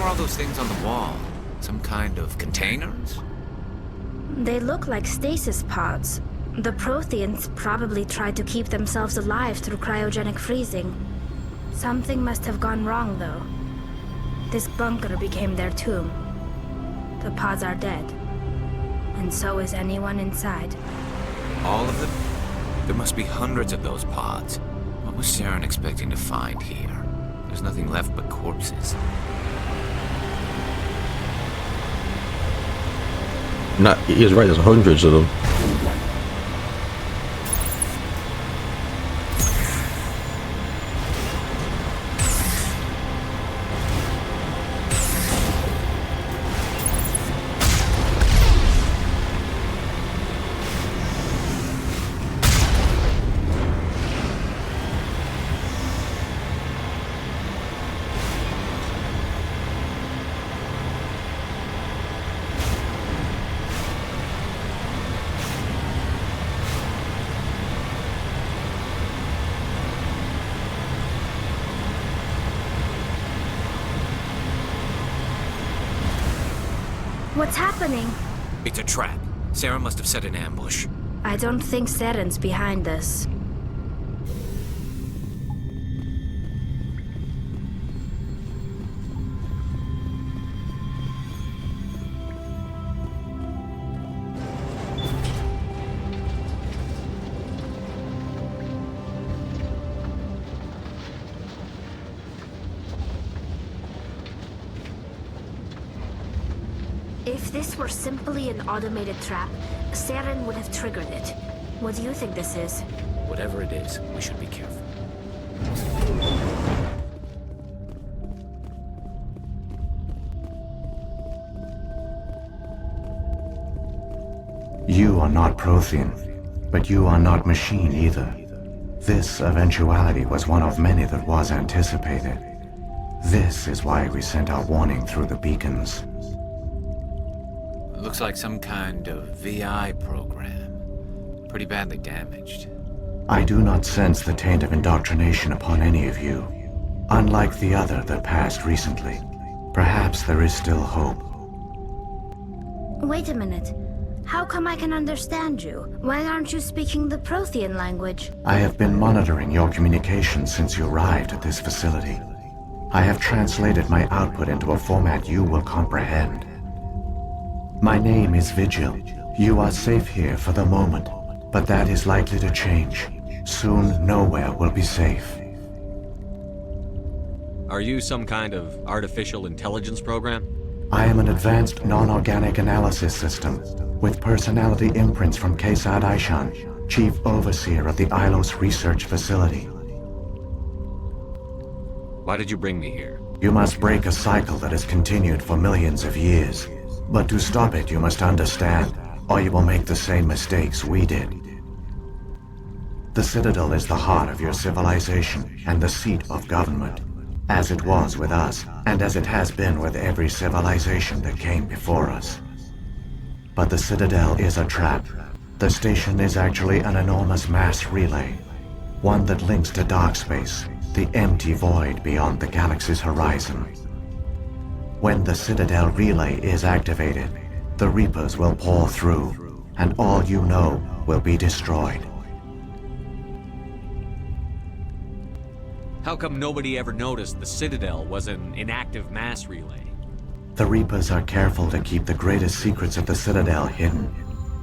were all those things on the wall? Some kind of containers? They look like stasis pods. The Protheans probably tried to keep themselves alive through cryogenic freezing. Something must have gone wrong, though. This bunker became their tomb. The pods are dead. And so is anyone inside. All of them? There must be hundreds of those pods. What was Saren expecting to find here? There's nothing left but corpses. No, he is right, there's hundreds of them. What's happening? It's a trap. Saren must have set an ambush. I don't think Saren's behind this. If this were simply an automated trap, Saren would have triggered it. What do you think this is? Whatever it is, we should be careful. You are not Prothean, but you are not machine either. This eventuality was one of many that was anticipated. This is why we sent our warning through the beacons. Looks like some kind of VI program. Pretty badly damaged. I do not sense the taint of indoctrination upon any of you. Unlike the other that passed recently. Perhaps there is still hope. Wait a minute. How come I can understand you? Why aren't you speaking the Prothean language? I have been monitoring your communications since you arrived at this facility. I have translated my output into a format you will comprehend. My name is Vigil. You are safe here for the moment, but that is likely to change. Soon, nowhere will be safe. Are you some kind of artificial intelligence program? I am an advanced non-organic analysis system, with personality imprints from Kesad Aishan, Chief Overseer of the Ilos Research Facility. Why did you bring me here? You must break a cycle that has continued for millions of years. But to stop it, you must understand, or you will make the same mistakes we did. The Citadel is the heart of your civilization and the seat of government, as it was with us, and as it has been with every civilization that came before us. But the Citadel is a trap. The station is actually an enormous mass relay, one that links to dark space, the empty void beyond the galaxy's horizon. When the Citadel relay is activated, the Reapers will pour through, and all you know will be destroyed. How come nobody ever noticed the Citadel was an inactive mass relay? The Reapers are careful to keep the greatest secrets of the Citadel hidden.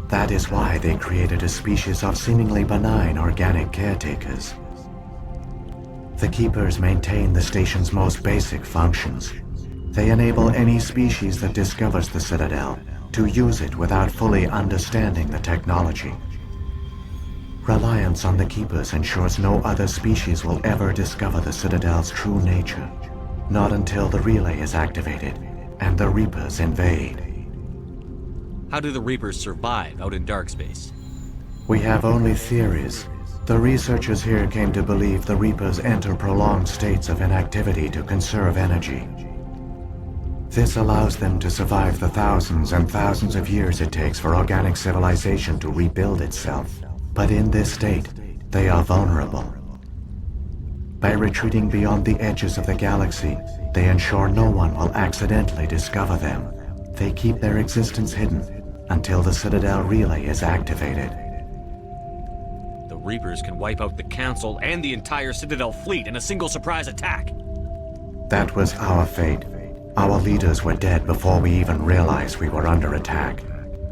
That is why they created a species of seemingly benign organic caretakers. The Keepers maintain the station's most basic functions. They enable any species that discovers the Citadel to use it without fully understanding the technology. Reliance on the Keepers ensures no other species will ever discover the Citadel's true nature, not until the relay is activated and the Reapers invade. How do the Reapers survive out in dark space? We have only theories. The researchers here came to believe the Reapers enter prolonged states of inactivity to conserve energy. This allows them to survive the thousands and thousands of years it takes for organic civilization to rebuild itself. But in this state, they are vulnerable. By retreating beyond the edges of the galaxy, they ensure no one will accidentally discover them. They keep their existence hidden until the Citadel relay is activated. The Reapers can wipe out the Council and the entire Citadel fleet in a single surprise attack. That was our fate. Our leaders were dead before we even realized we were under attack.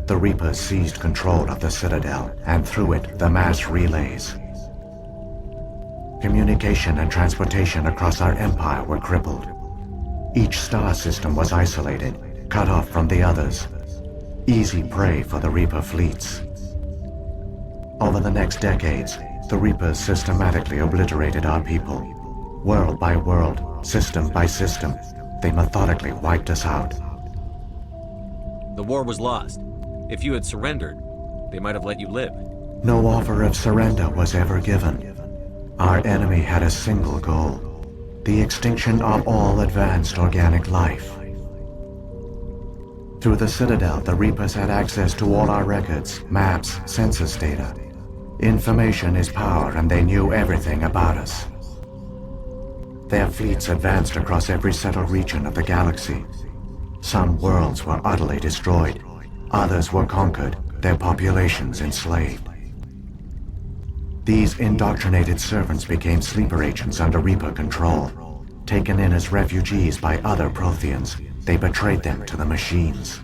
The Reapers seized control of the Citadel, and through it, the mass relays. Communication and transportation across our empire were crippled. Each star system was isolated, cut off from the others. Easy prey for the Reaper fleets. Over the next decades, the Reapers systematically obliterated our people. World by world, system by system, they methodically wiped us out. The war was lost. If you had surrendered, they might have let you live. No offer of surrender was ever given. Our enemy had a single goal: the extinction of all advanced organic life. Through the Citadel, the Reapers had access to all our records, maps, census data. Information is power, and they knew everything about us. Their fleets advanced across every settled region of the galaxy. Some worlds were utterly destroyed. Others were conquered, their populations enslaved. These indoctrinated servants became sleeper agents under Reaper control. Taken in as refugees by other Protheans, they betrayed them to the machines.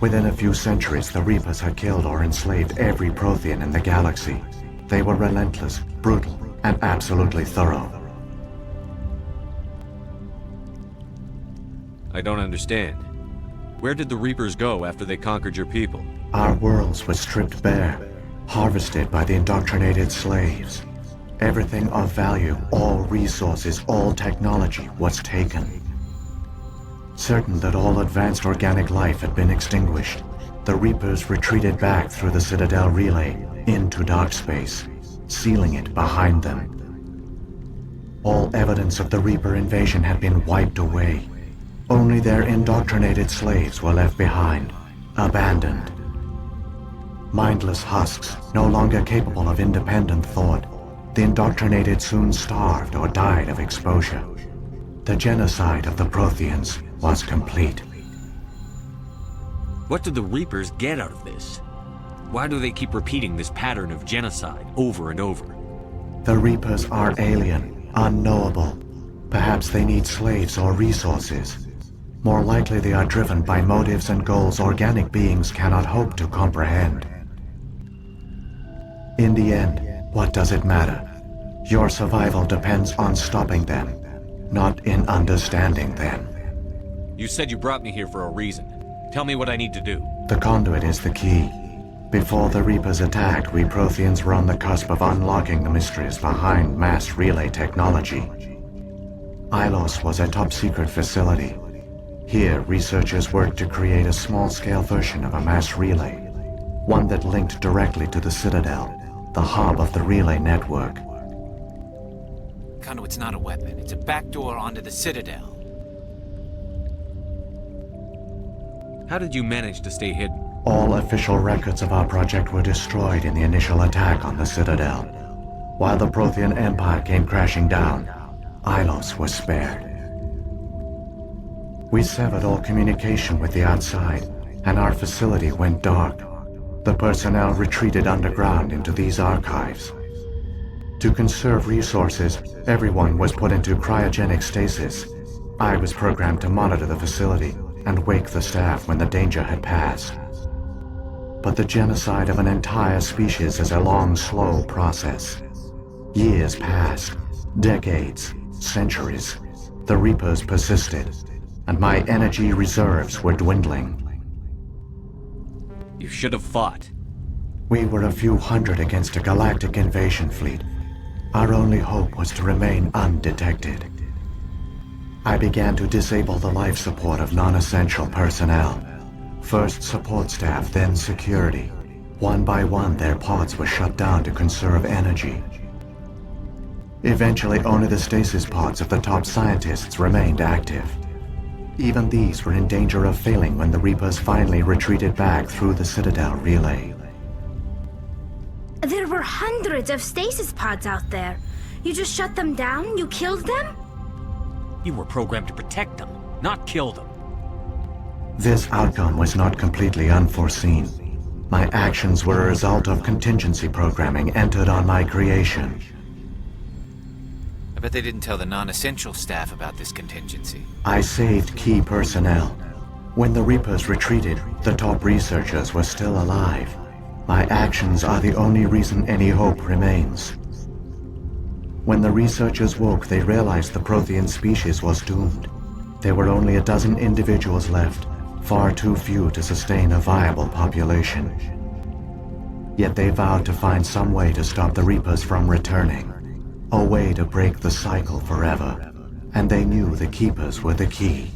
Within a few centuries, the Reapers had killed or enslaved every Prothean in the galaxy. They were relentless, brutal, and absolutely thorough. I don't understand. Where did the Reapers go after they conquered your people? Our worlds were stripped bare, harvested by the indoctrinated slaves. Everything of value, all resources, all technology was taken. Certain that all advanced organic life had been extinguished, the Reapers retreated back through the Citadel relay into dark space, sealing it behind them. All evidence of the Reaper invasion had been wiped away. Only their indoctrinated slaves were left behind, abandoned. Mindless husks, no longer capable of independent thought, the indoctrinated soon starved or died of exposure. The genocide of the Protheans was complete. What do the Reapers get out of this? Why do they keep repeating this pattern of genocide over and over? The Reapers are alien, unknowable. Perhaps they need slaves or resources. More likely they are driven by motives and goals organic beings cannot hope to comprehend. In the end, what does it matter? Your survival depends on stopping them, not in understanding them. You said you brought me here for a reason. Tell me what I need to do. The conduit is the key. Before the Reapers attacked, we Protheans were on the cusp of unlocking the mysteries behind mass relay technology. Ilos was a top-secret facility. Here, researchers worked to create a small-scale version of a mass relay, one that linked directly to the Citadel, the hub of the relay network. Conduit's not a weapon. It's a backdoor onto the Citadel. How did you manage to stay hidden? All official records of our project were destroyed in the initial attack on the Citadel. While the Prothean Empire came crashing down, Ilos was spared. We severed all communication with the outside, and our facility went dark. The personnel retreated underground into these archives. To conserve resources, everyone was put into cryogenic stasis. I was programmed to monitor the facility and wake the staff when the danger had passed. But the genocide of an entire species is a long, slow process. Years passed, decades, centuries. The Reapers persisted, and my energy reserves were dwindling. You should have fought. We were a few hundred against a galactic invasion fleet. Our only hope was to remain undetected. I began to disable the life support of non-essential personnel. First support staff, then security. One by one, their pods were shut down to conserve energy. Eventually, only the stasis pods of the top scientists remained active. Even these were in danger of failing when the Reapers finally retreated back through the Citadel relay. There were hundreds of stasis pods out there. You just shut them down? You killed them? You were programmed to protect them, not kill them. This outcome was not completely unforeseen. My actions were a result of contingency programming entered on my creation. I bet they didn't tell the non-essential staff about this contingency. I saved key personnel. When the Reapers retreated, the top researchers were still alive. My actions are the only reason any hope remains. When the researchers woke, they realized the Prothean species was doomed. There were only a dozen individuals left, far too few to sustain a viable population. Yet they vowed to find some way to stop the Reapers from returning. A way to break the cycle forever. And they knew the Keepers were the key.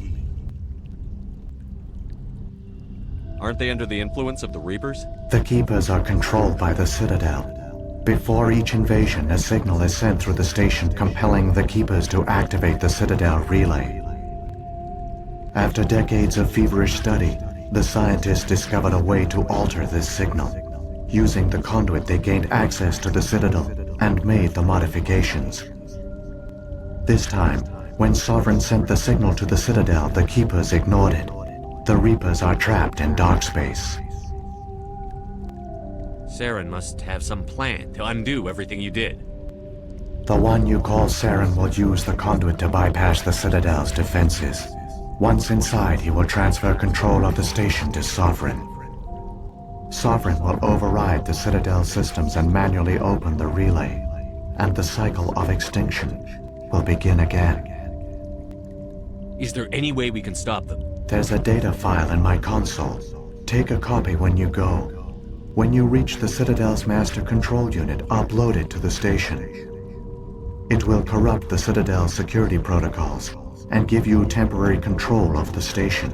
Aren't they under the influence of the Reapers? The Keepers are controlled by the Citadel. Before each invasion, a signal is sent through the station compelling the Keepers to activate the Citadel relay. After decades of feverish study, the scientists discovered a way to alter this signal. Using the conduit, they gained access to the Citadel and made the modifications. This time, when Sovereign sent the signal to the Citadel, the Keepers ignored it. The Reapers are trapped in dark space. Saren must have some plan to undo everything you did. The one you call Saren will use the conduit to bypass the Citadel's defenses. Once inside, he will transfer control of the station to Sovereign. Sovereign will override the Citadel systems and manually open the relay, and the cycle of extinction will begin again. Is there any way we can stop them? There's a data file in my console. Take a copy when you go. When you reach the Citadel's master control unit, upload it to the station. It will corrupt the Citadel's security protocols and give you temporary control of the station.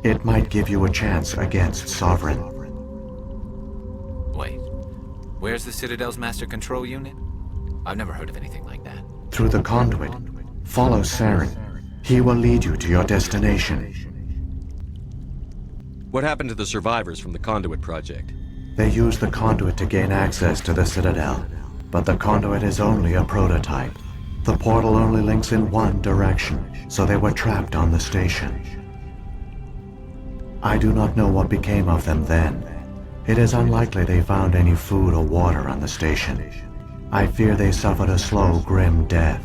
It might give you a chance against Sovereign. Wait, where's the Citadel's master control unit? I've never heard of anything like that. Through the conduit, follow Saren. He will lead you to your destination. What happened to the survivors from the Conduit project? They used the conduit to gain access to the Citadel, but the conduit is only a prototype. The portal only links in one direction, so they were trapped on the station. I do not know what became of them then. It is unlikely they found any food or water on the station. I fear they suffered a slow, grim death.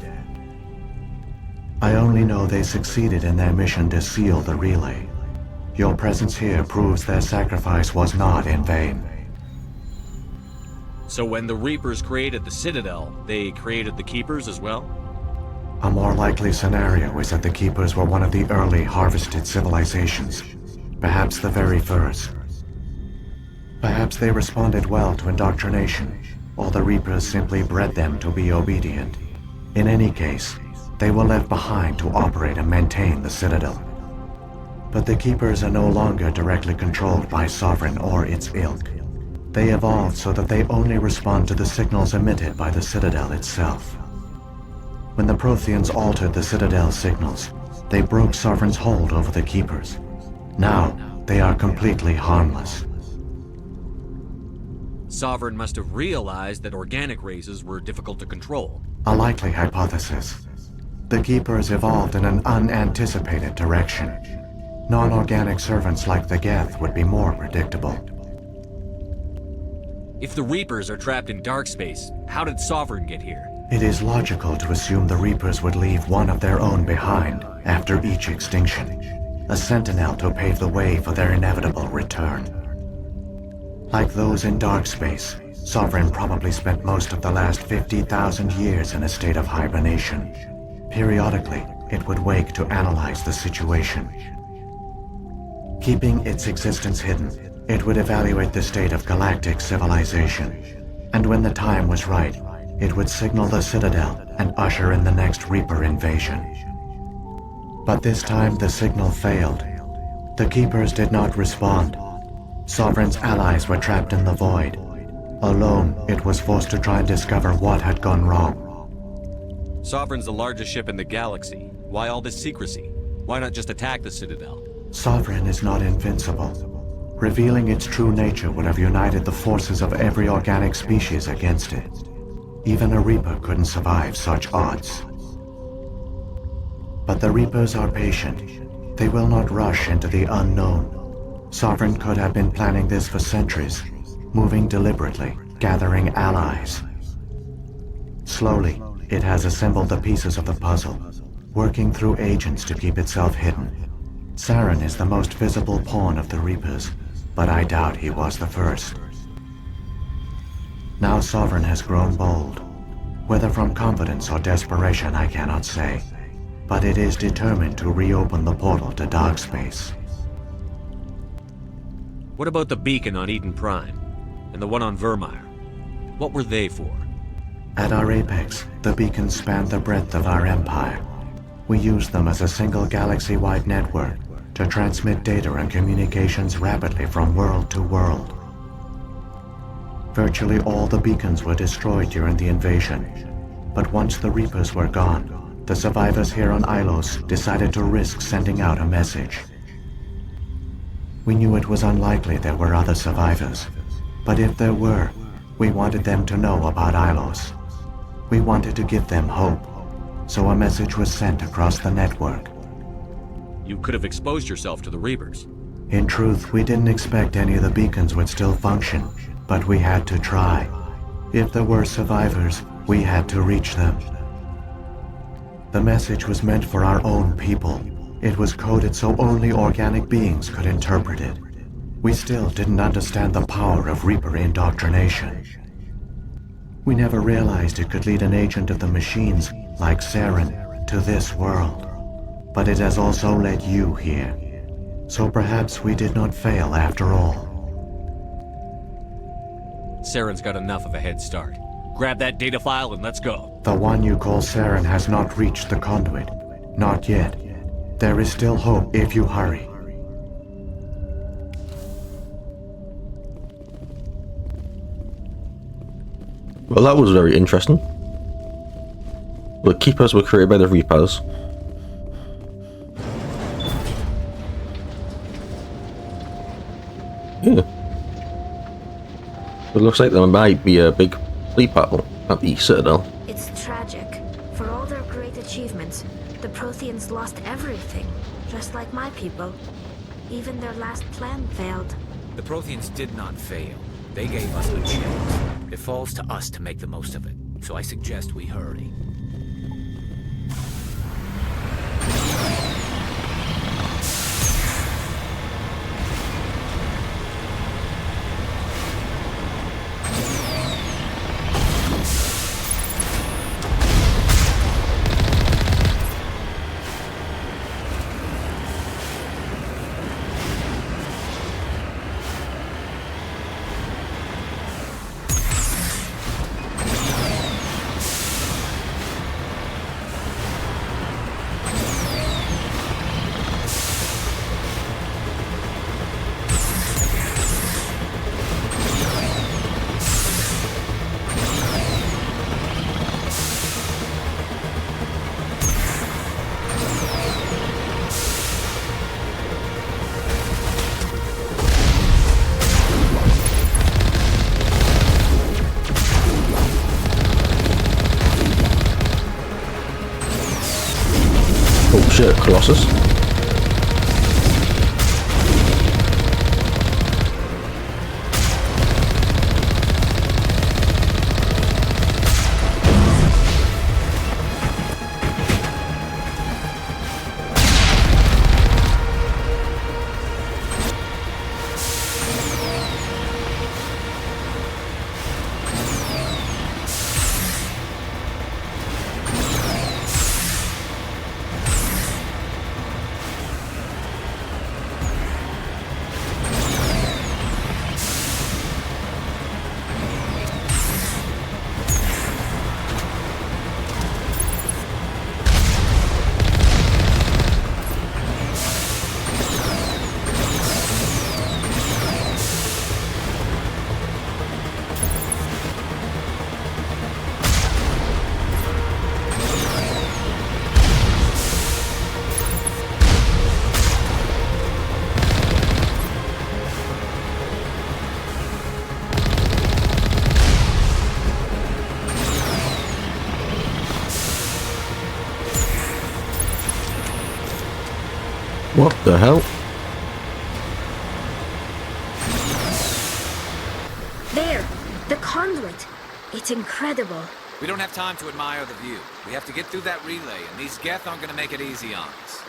I only know they succeeded in their mission to seal the relay. Your presence here proves their sacrifice was not in vain. So when the Reapers created the Citadel, they created the Keepers as well? A more likely scenario is that the Keepers were one of the early harvested civilizations, perhaps the very first. Perhaps they responded well to indoctrination, or the Reapers simply bred them to be obedient. In any case, they were left behind to operate and maintain the Citadel. But the Keepers are no longer directly controlled by Sovereign or its ilk. They evolved so that they only respond to the signals emitted by the Citadel itself. When the Protheans altered the Citadel's signals, they broke Sovereign's hold over the Keepers. Now, they are completely harmless. Sovereign must have realized that organic races were difficult to control. A likely hypothesis. The Keepers evolved in an unanticipated direction. Non-organic servants like the Geth would be more predictable. If the Reapers are trapped in dark space, how did Sovereign get here? It is logical to assume the Reapers would leave one of their own behind after each extinction. A sentinel to pave the way for their inevitable return. Like those in dark space, Sovereign probably spent most of the last 50,000 years in a state of hibernation. Periodically, it would wake to analyze the situation. Keeping its existence hidden, it would evaluate the state of galactic civilization. And when the time was right, it would signal the Citadel and usher in the next Reaper invasion. But this time the signal failed. The Keepers did not respond. Sovereign's allies were trapped in the void. Alone, it was forced to try and discover what had gone wrong. Sovereign's the largest ship in the galaxy. Why all this secrecy? Why not just attack the Citadel? Sovereign is not invincible. Revealing its true nature would have united the forces of every organic species against it. Even a Reaper couldn't survive such odds. But the Reapers are patient. They will not rush into the unknown. Sovereign could have been planning this for centuries, moving deliberately, gathering allies. Slowly, it has assembled the pieces of the puzzle, working through agents to keep itself hidden. Saren is the most visible pawn of the Reapers, but I doubt he was the first. Now Sovereign has grown bold. Whether from confidence or desperation, I cannot say. But it is determined to reopen the portal to dark space. What about the beacon on Eden Prime? And the one on Vermeer? What were they for? At our apex, the beacons span the breadth of our empire. We use them as a single galaxy-wide network to transmit data and communications rapidly from world to world. Virtually all the beacons were destroyed during the invasion, but once the Reapers were gone, the survivors here on Ilos decided to risk sending out a message. We knew it was unlikely there were other survivors, but if there were, we wanted them to know about Ilos. We wanted to give them hope, so a message was sent across the network. You could have exposed yourself to the Reapers. In truth, we didn't expect any of the beacons would still function, but we had to try. If there were survivors, we had to reach them. The message was meant for our own people. It was coded so only organic beings could interpret it. We still didn't understand the power of Reaper indoctrination. We never realized it could lead an agent of the machines, like Saren, to this world. But it has also led you here. So perhaps we did not fail after all. Saren's got enough of a head start. Grab that data file and let's go. The one you call Saren has not reached the conduit. Not yet. There is still hope if you hurry. Well, that was very interesting. The Keepers were created by the Reapers. Yeah. It looks like there might be a big fleet battle at the Citadel. It's tragic. For all their great achievements, the Protheans lost everything, just like my people. Even their last plan failed. The Protheans did not fail. They gave us a chance. It falls to us to make the most of it. So I suggest we hurry. Oh shit, Colossus. What the hell? There! The conduit! It's incredible. We don't have time to admire the view. We have to get through that relay, and these Geth aren't gonna make it easy on us.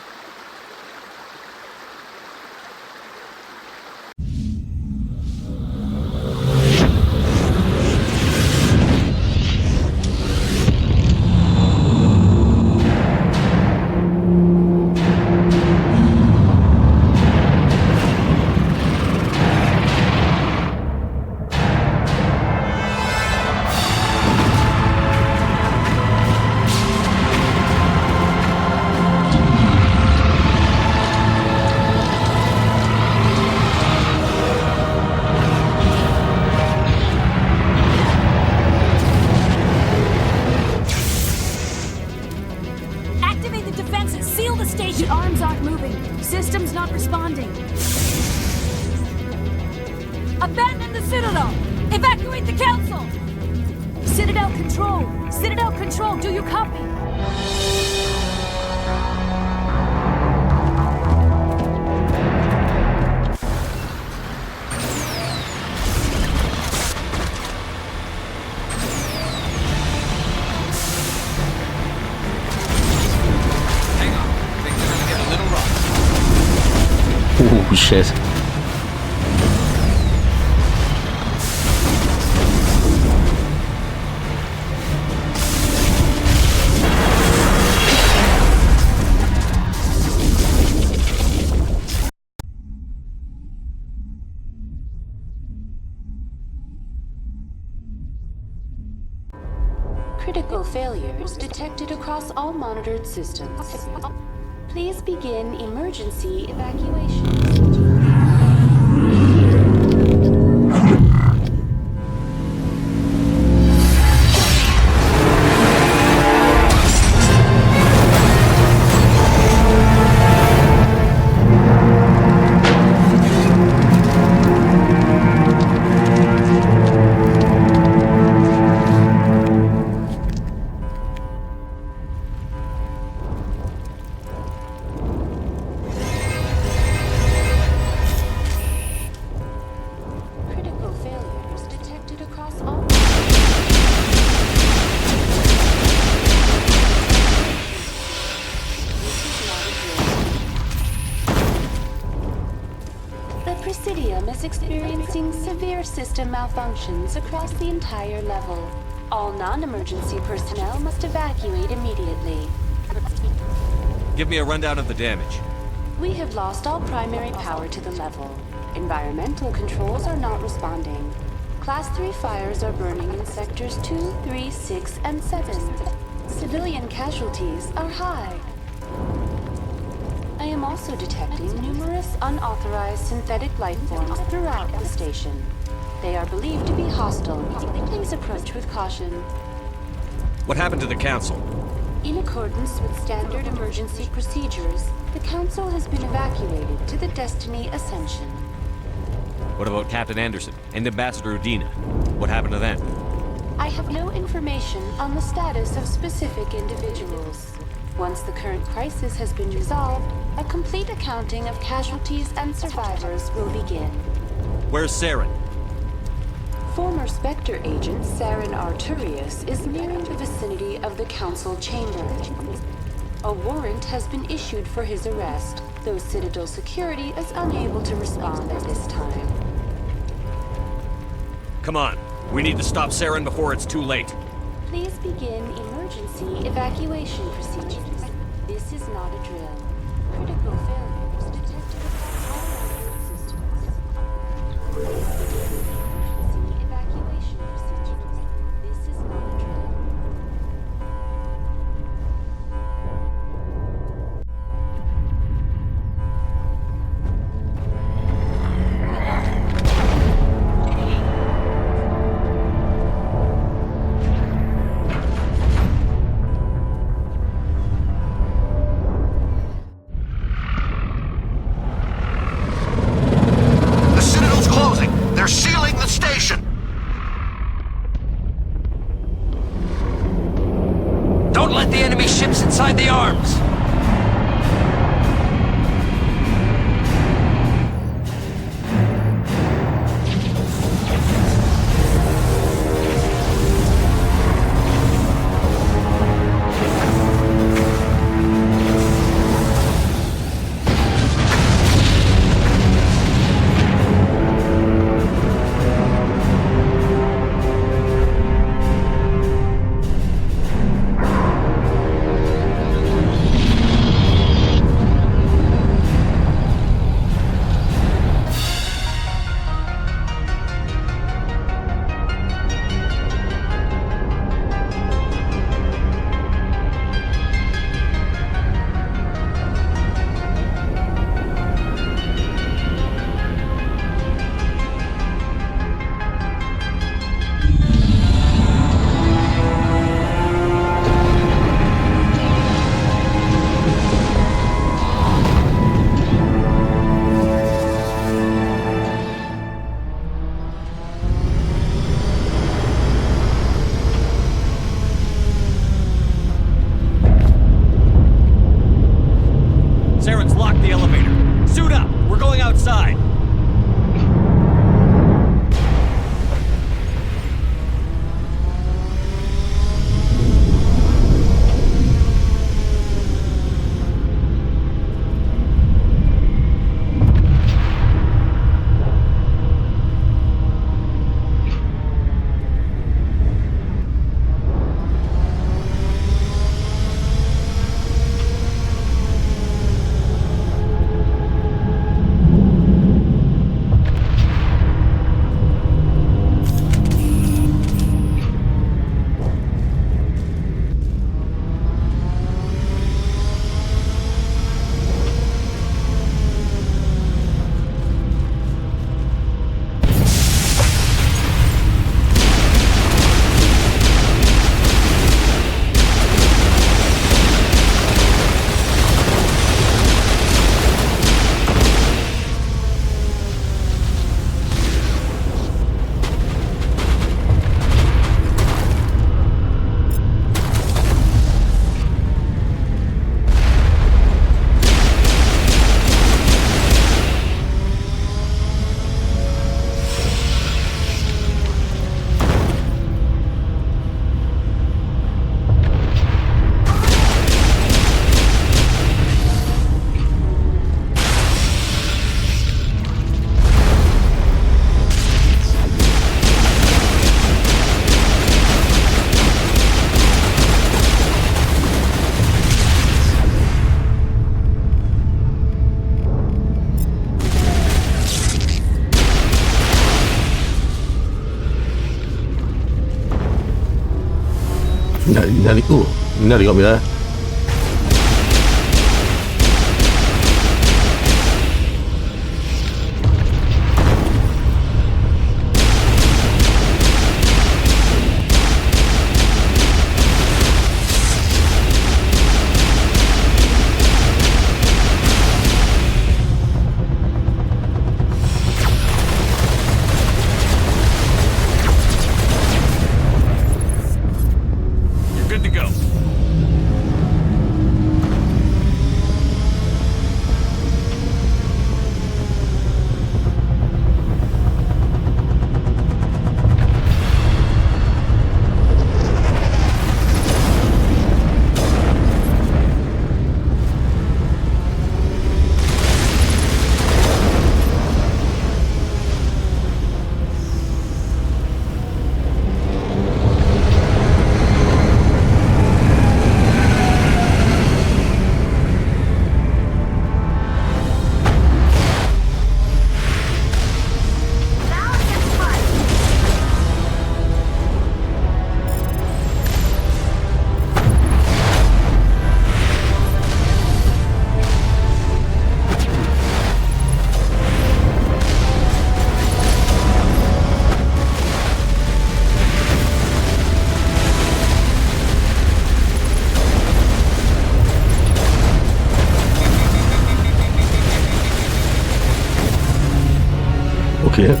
Activate the defenses! Seal the station! The arms aren't moving. Systems not responding. Abandon the Citadel! Evacuate the Council! Citadel Control! Citadel Control, do you copy? Oh shit. Critical failures detected across all monitored systems. Please begin emergency evacuation. Presidium is experiencing severe system malfunctions across the entire level. All non-emergency personnel must evacuate immediately. Give me a rundown of the damage. We have lost all primary power to the level. Environmental controls are not responding. Class 3 fires are burning in sectors 2, 3, 6, and 7. Civilian casualties are high. I am also detecting numerous unauthorized synthetic life forms throughout the station. They are believed to be hostile. Please approach with caution. What happened to the Council? In accordance with standard emergency procedures, the Council has been evacuated to the Destiny Ascension. What about Captain Anderson and Ambassador Udina? What happened to them? I have no information on the status of specific individuals. Once the current crisis has been resolved, a complete accounting of casualties and survivors will begin. Where's Saren? Former Spectre agent Saren Arturius is nearing the vicinity of the Council chamber. A warrant has been issued for his arrest, though Citadel security is unable to respond at this time. Come on, we need to stop Saren before it's too late. Please begin emergency evacuation procedures. This is not a drill. Critical failures detected across all monitored systems. Please begin emergency evacuation procedures. This is not a drill. They're sealing the station! Don't let the enemy ships inside the arms! Nearly got me there. Okay.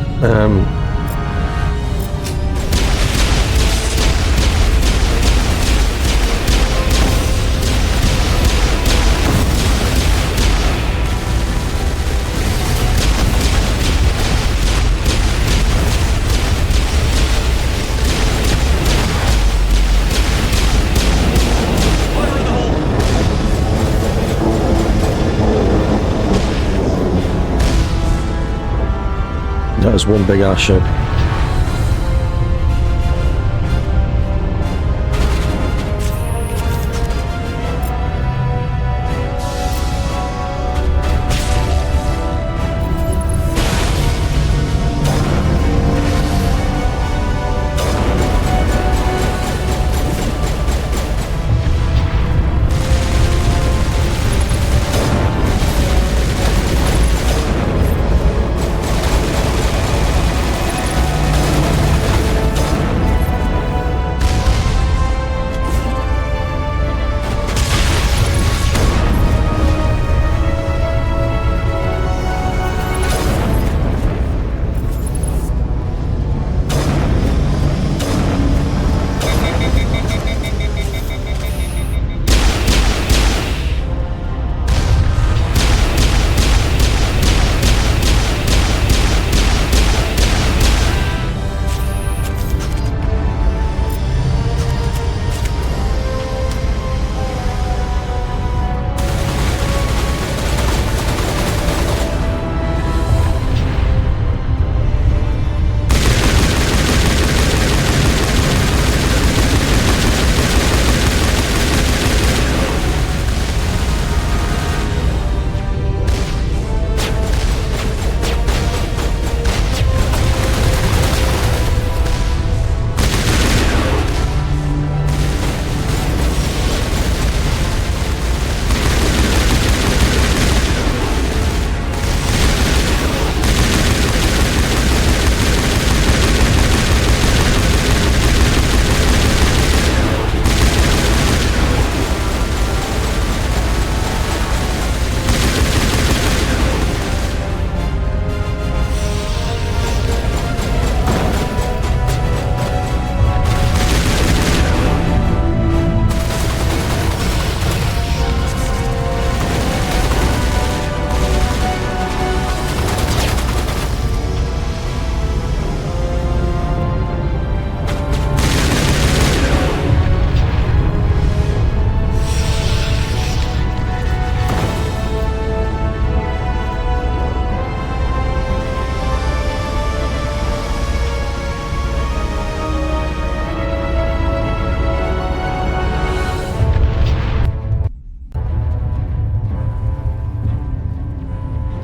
That is one big ass ship.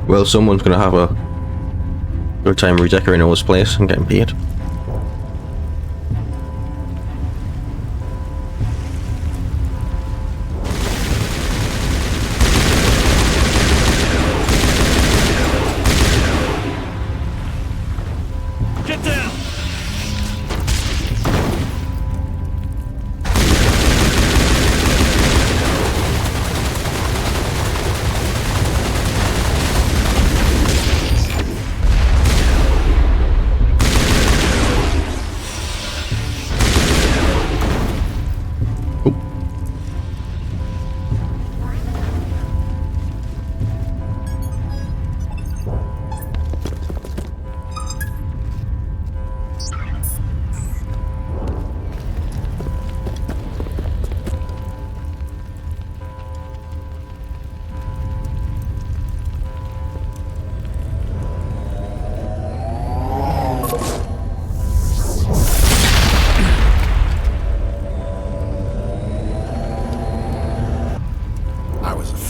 Well, someone's gonna have a good time redecorating all this place and getting paid.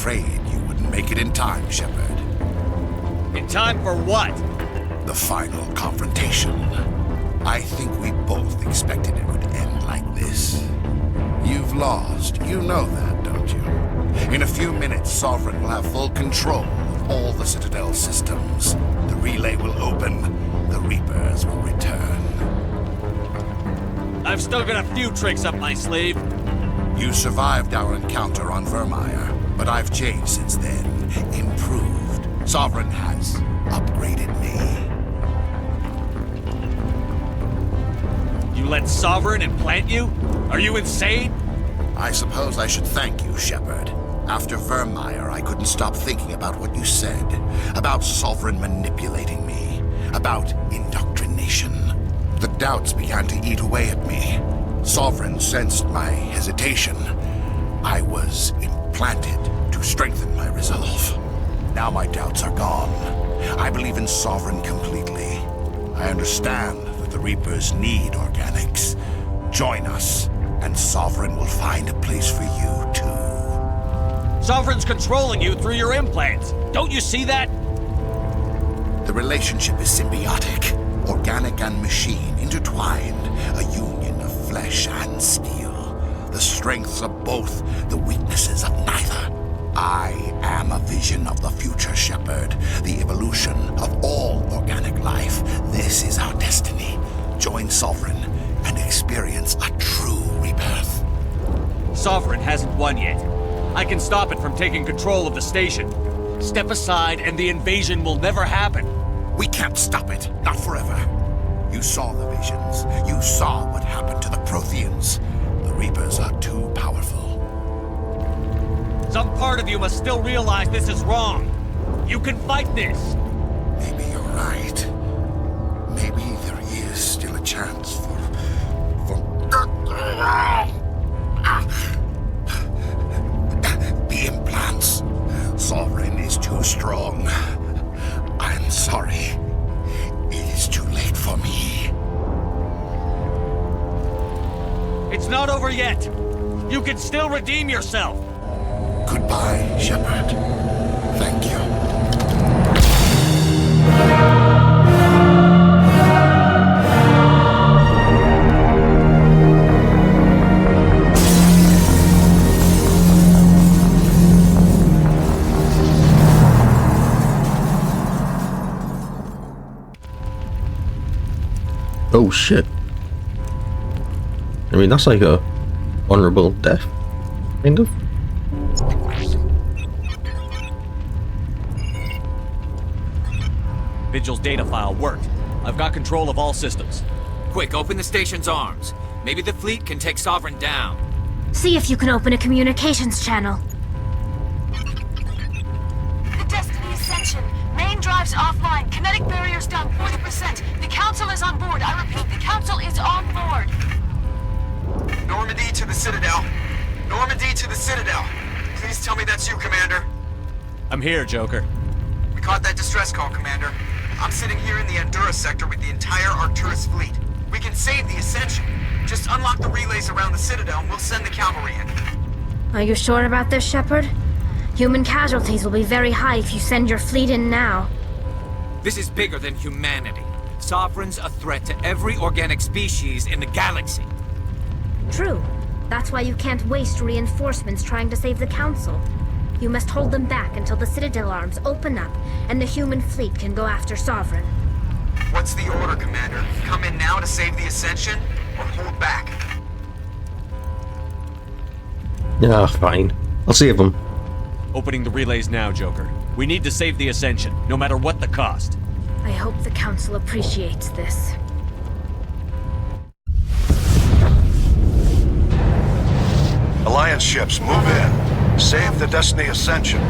afraid you wouldn't make it in time, Shepard. In time for what? The final confrontation. I think we both expected it would end like this. You've lost. You know that, don't you? In a few minutes, Sovereign will have full control of all the Citadel systems. The relay will open. The Reapers will return. I've still got a few tricks up my sleeve. You survived our encounter on Vermeer, but I've changed since then. Improved. Sovereign has upgraded me. You let Sovereign implant you? Are you insane? I suppose I should thank you, Shepard. After Vermeer, I couldn't stop thinking about what you said. About Sovereign manipulating me. About indoctrination. The doubts began to eat away at me. Sovereign sensed my hesitation. I was implanted to strengthen my resolve. Now my doubts are gone. I believe in Sovereign completely. I understand that the Reapers need organics. Join us, and Sovereign will find a place for you, too. Sovereign's controlling you through your implants. Don't you see that? The relationship is symbiotic. Organic and machine intertwined. A union of flesh and steel. The strengths of both, the weaknesses of neither. I am a vision of the future, Shepard. The evolution of all organic life. This is our destiny. Join Sovereign and experience a true rebirth. Sovereign hasn't won yet. I can stop it from taking control of the station. Step aside and the invasion will never happen. We can't stop it. Not forever. You saw the visions. You saw what happened to the Protheans. The Reapers are too powerful. Some part of you must still realize this is wrong. You can fight this. Maybe you're right. Maybe there is still a chance for... The implants. Sovereign is too strong. I'm sorry. It is too late for me. It's not over yet. You can still redeem yourself. Goodbye, Shepard. Thank you. Oh shit. I mean, that's like a honorable death, kind of. Vigil's data file worked. I've got control of all systems. Quick, open the station's arms. Maybe the fleet can take Sovereign down. See if you can open a communications channel. The Destiny Ascension. Main drives offline. Kinetic barriers down 40%. The Council is on board. I repeat, the Council is on board. Normandy to the Citadel. Normandy to the Citadel. Please tell me that's you, Commander. I'm here, Joker. We caught that distress call, Commander. I'm sitting here in the Endura sector with the entire Arcturus fleet. We can save the Ascension. Just unlock the relays around the Citadel and we'll send the cavalry in. Are you sure about this, Shepard? Human casualties will be very high if you send your fleet in now. This is bigger than humanity. Sovereign's a threat to every organic species in the galaxy. True. That's why you can't waste reinforcements trying to save the Council. You must hold them back until the Citadel arms open up and the human fleet can go after Sovereign. What's the order, Commander? Come in now to save the Ascension, or hold back? Yeah, fine. I'll save them. Opening the relays now, Joker. We need to save the Ascension, no matter what the cost. I hope the Council appreciates this. Alliance ships, move in. Save the Destiny Ascension.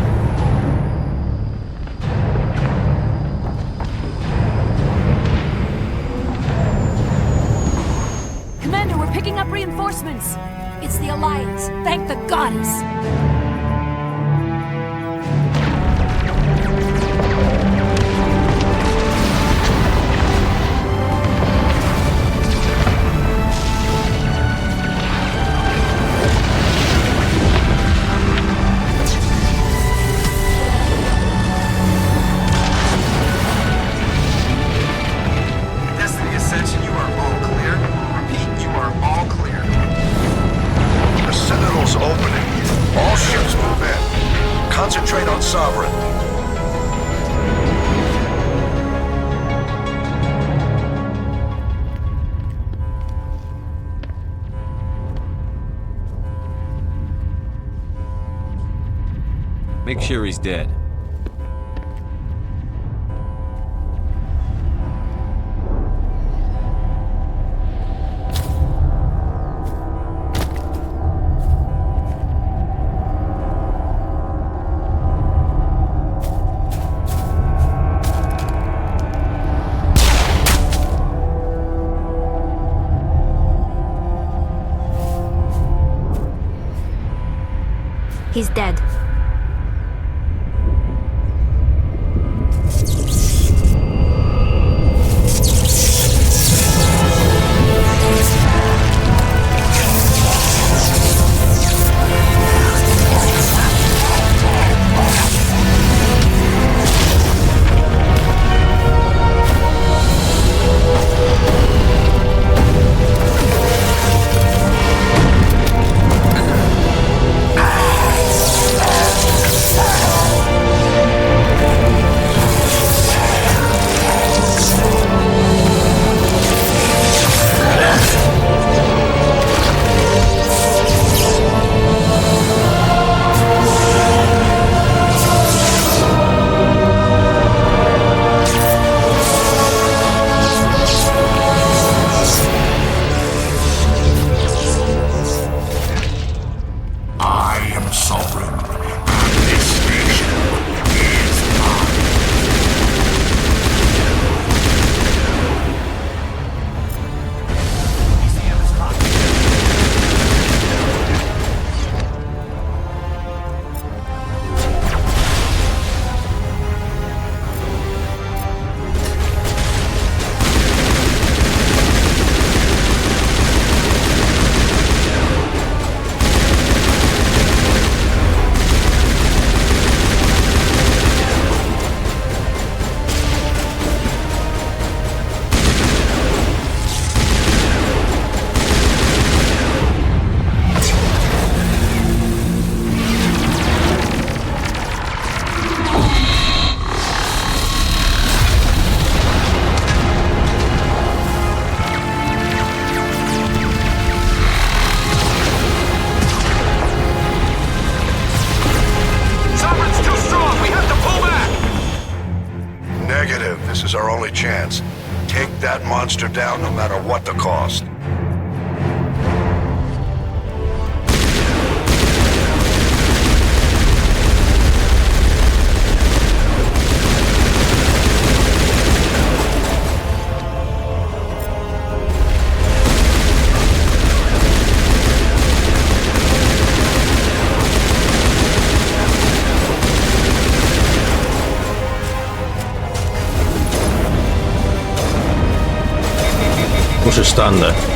Commander, we're picking up reinforcements. It's the Alliance. Thank the goddess. concentrate on Sovereign. Make sure he's dead. He's dead. This is our only chance. Take that monster down no matter what the cost. Muszę stand there.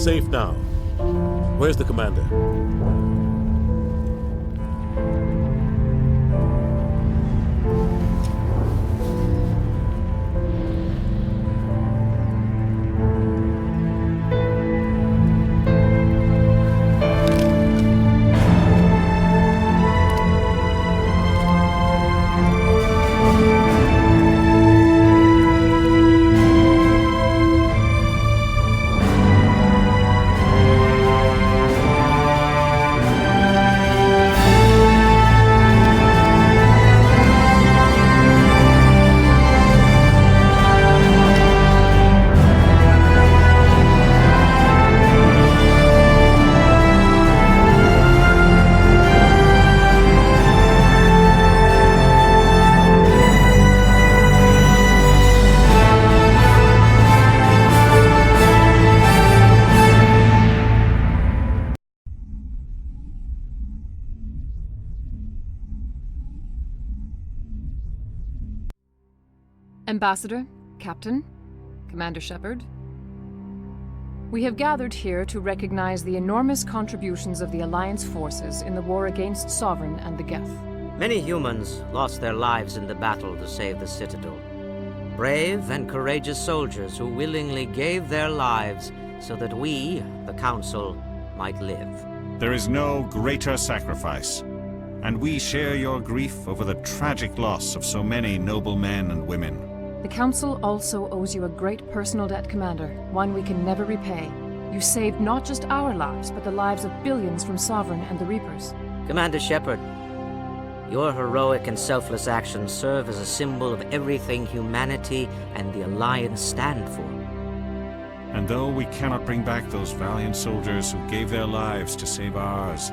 safe now. Where's the commander? Ambassador, Captain, Commander Shepard, we have gathered here to recognize the enormous contributions of the Alliance forces in the war against Saren and the Geth. Many humans lost their lives in the battle to save the Citadel. Brave and courageous soldiers who willingly gave their lives so that we, the Council, might live. There is no greater sacrifice, and we share your grief over the tragic loss of so many noble men and women. The Council also owes you a great personal debt, Commander, one we can never repay. You saved not just our lives, but the lives of billions from Saren and the Reapers. Commander Shepard, your heroic and selfless actions serve as a symbol of everything humanity and the Alliance stand for. And though we cannot bring back those valiant soldiers who gave their lives to save ours,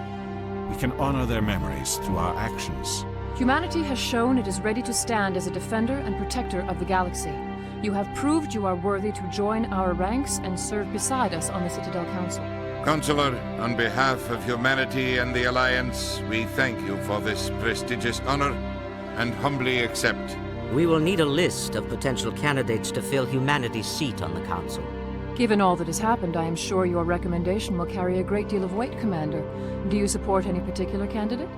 we can honor their memories through our actions. Humanity has shown it is ready to stand as a defender and protector of the galaxy. You have proved you are worthy to join our ranks and serve beside us on the Citadel Council. Counselor, on behalf of humanity and the Alliance, we thank you for this prestigious honor and humbly accept. We will need a list of potential candidates to fill humanity's seat on the Council. Given all that has happened, I am sure your recommendation will carry a great deal of weight, Commander. Do you support any particular candidate?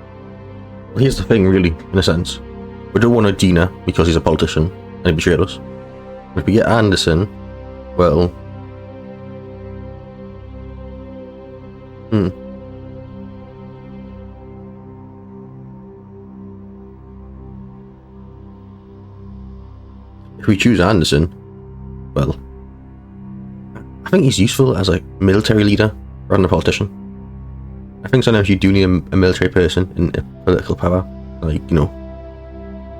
Well, here's the thing, really, in a sense. We don't want Dina because he's a politician and he betrayed us. If we get Anderson, well... If we choose Anderson, well... I think he's useful as a military leader rather than a politician. I think sometimes you do need a military person in political power. Like, you know,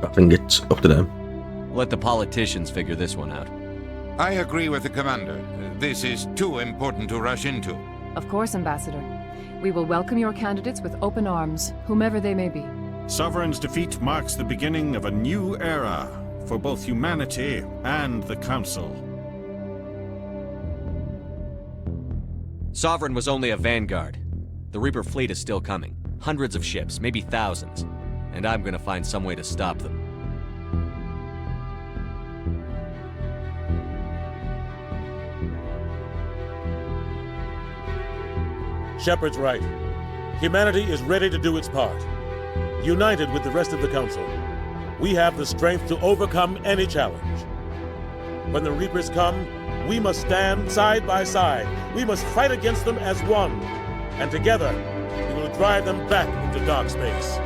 I think it's up to them. Let the politicians figure this one out. I agree with the Commander. This is too important to rush into. Of course, Ambassador. We will welcome your candidates with open arms, whomever they may be. Sovereign's defeat marks the beginning of a new era for both humanity and the Council. Sovereign was only a vanguard. The Reaper fleet is still coming. Hundreds of ships, maybe thousands. And I'm gonna find some way to stop them. Shepard's right. Humanity is ready to do its part. United with the rest of the Council, we have the strength to overcome any challenge. When the Reapers come, we must stand side by side. We must fight against them as one. And together, we will drive them back into dark space.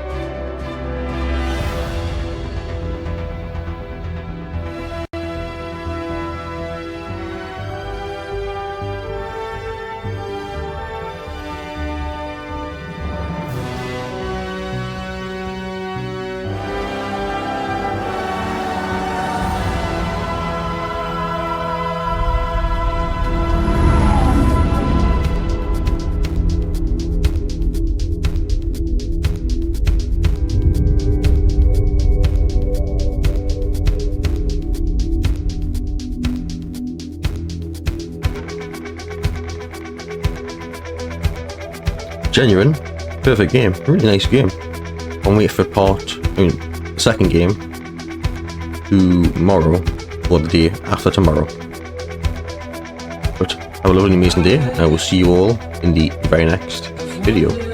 Genuine, perfect game, really nice game. I'll wait for second game tomorrow or the day after tomorrow. But have a lovely amazing day. I will see you all in the very next video.